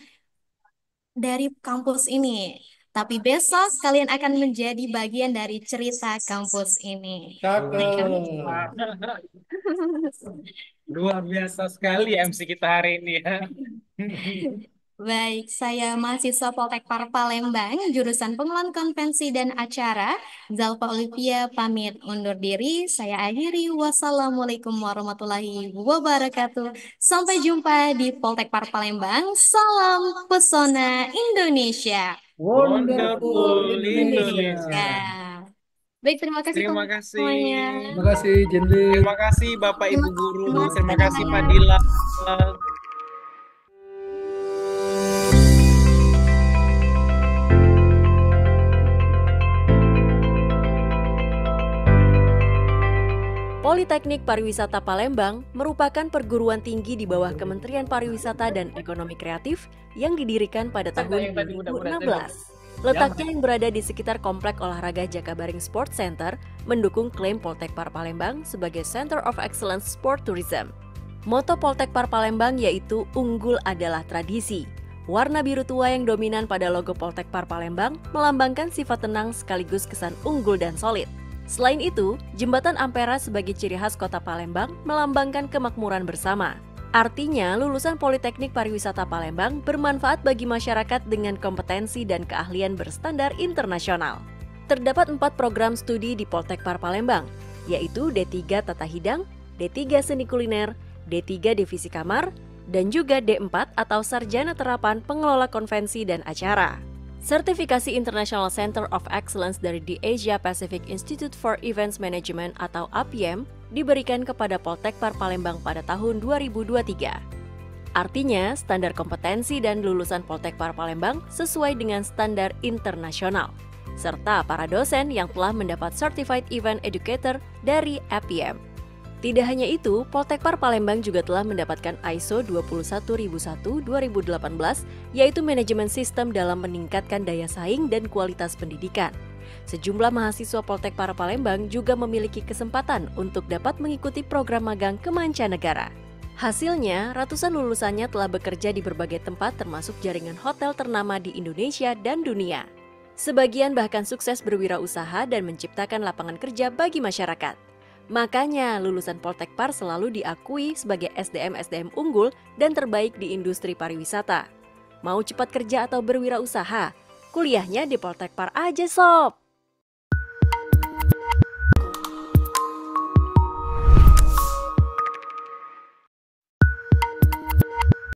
dari kampus ini. Tapi besok kalian akan menjadi bagian dari cerita kampus ini. Luar biasa sekali MC kita hari ini ya. Baik, saya mahasiswa Poltekpar Palembang, jurusan Pengelolaan Konvensi dan Acara, Zalfa Olivia pamit undur diri. Saya akhiri. Wassalamualaikum warahmatullahi wabarakatuh. Sampai jumpa di Poltekpar Palembang. Salam pesona Indonesia. Wonderful Indonesia. Indonesia. Baik, terima kasih Terima teman-teman kasih. semuanya. Terima kasih Jenly. Terima kasih Bapak Ibu Guru. Terima kasih Pak semuanya. Dila. Politeknik Pariwisata Palembang merupakan perguruan tinggi di bawah Kementerian Pariwisata dan Ekonomi Kreatif yang didirikan pada tahun 2016. Letaknya yang berada di sekitar Komplek Olahraga Jakabaring Sport Center mendukung klaim Poltekpar Palembang sebagai Center of Excellence Sport Tourism. Moto Poltekpar Palembang yaitu unggul adalah tradisi. Warna biru tua yang dominan pada logo Poltekpar Palembang melambangkan sifat tenang sekaligus kesan unggul dan solid. Selain itu, Jembatan Ampera sebagai ciri khas kota Palembang melambangkan kemakmuran bersama. Artinya, lulusan Politeknik Pariwisata Palembang bermanfaat bagi masyarakat dengan kompetensi dan keahlian berstandar internasional. Terdapat 4 program studi di Poltekpar Palembang, yaitu D3 Tata Hidang, D3 Seni Kuliner, D3 Divisi Kamar, dan juga D4 atau Sarjana Terapan Pengelola Konvensi dan Acara. Sertifikasi International Center of Excellence dari The Asia Pacific Institute for Events Management atau APM diberikan kepada Poltekpar Palembang pada tahun 2023. Artinya, standar kompetensi dan lulusan Poltekpar Palembang sesuai dengan standar internasional, serta para dosen yang telah mendapat Certified Event Educator dari APM. Tidak hanya itu, Poltekpar Palembang juga telah mendapatkan ISO 21001-2018, yaitu manajemen sistem dalam meningkatkan daya saing dan kualitas pendidikan. Sejumlah mahasiswa Poltekpar Palembang juga memiliki kesempatan untuk dapat mengikuti program magang ke mancanegara. Hasilnya, ratusan lulusannya telah bekerja di berbagai tempat termasuk jaringan hotel ternama di Indonesia dan dunia. Sebagian bahkan sukses berwirausaha dan menciptakan lapangan kerja bagi masyarakat. Makanya, lulusan Poltekpar selalu diakui sebagai SDM-SDM unggul dan terbaik di industri pariwisata. Mau cepat kerja atau berwirausaha? Kuliahnya di Poltekpar aja sob!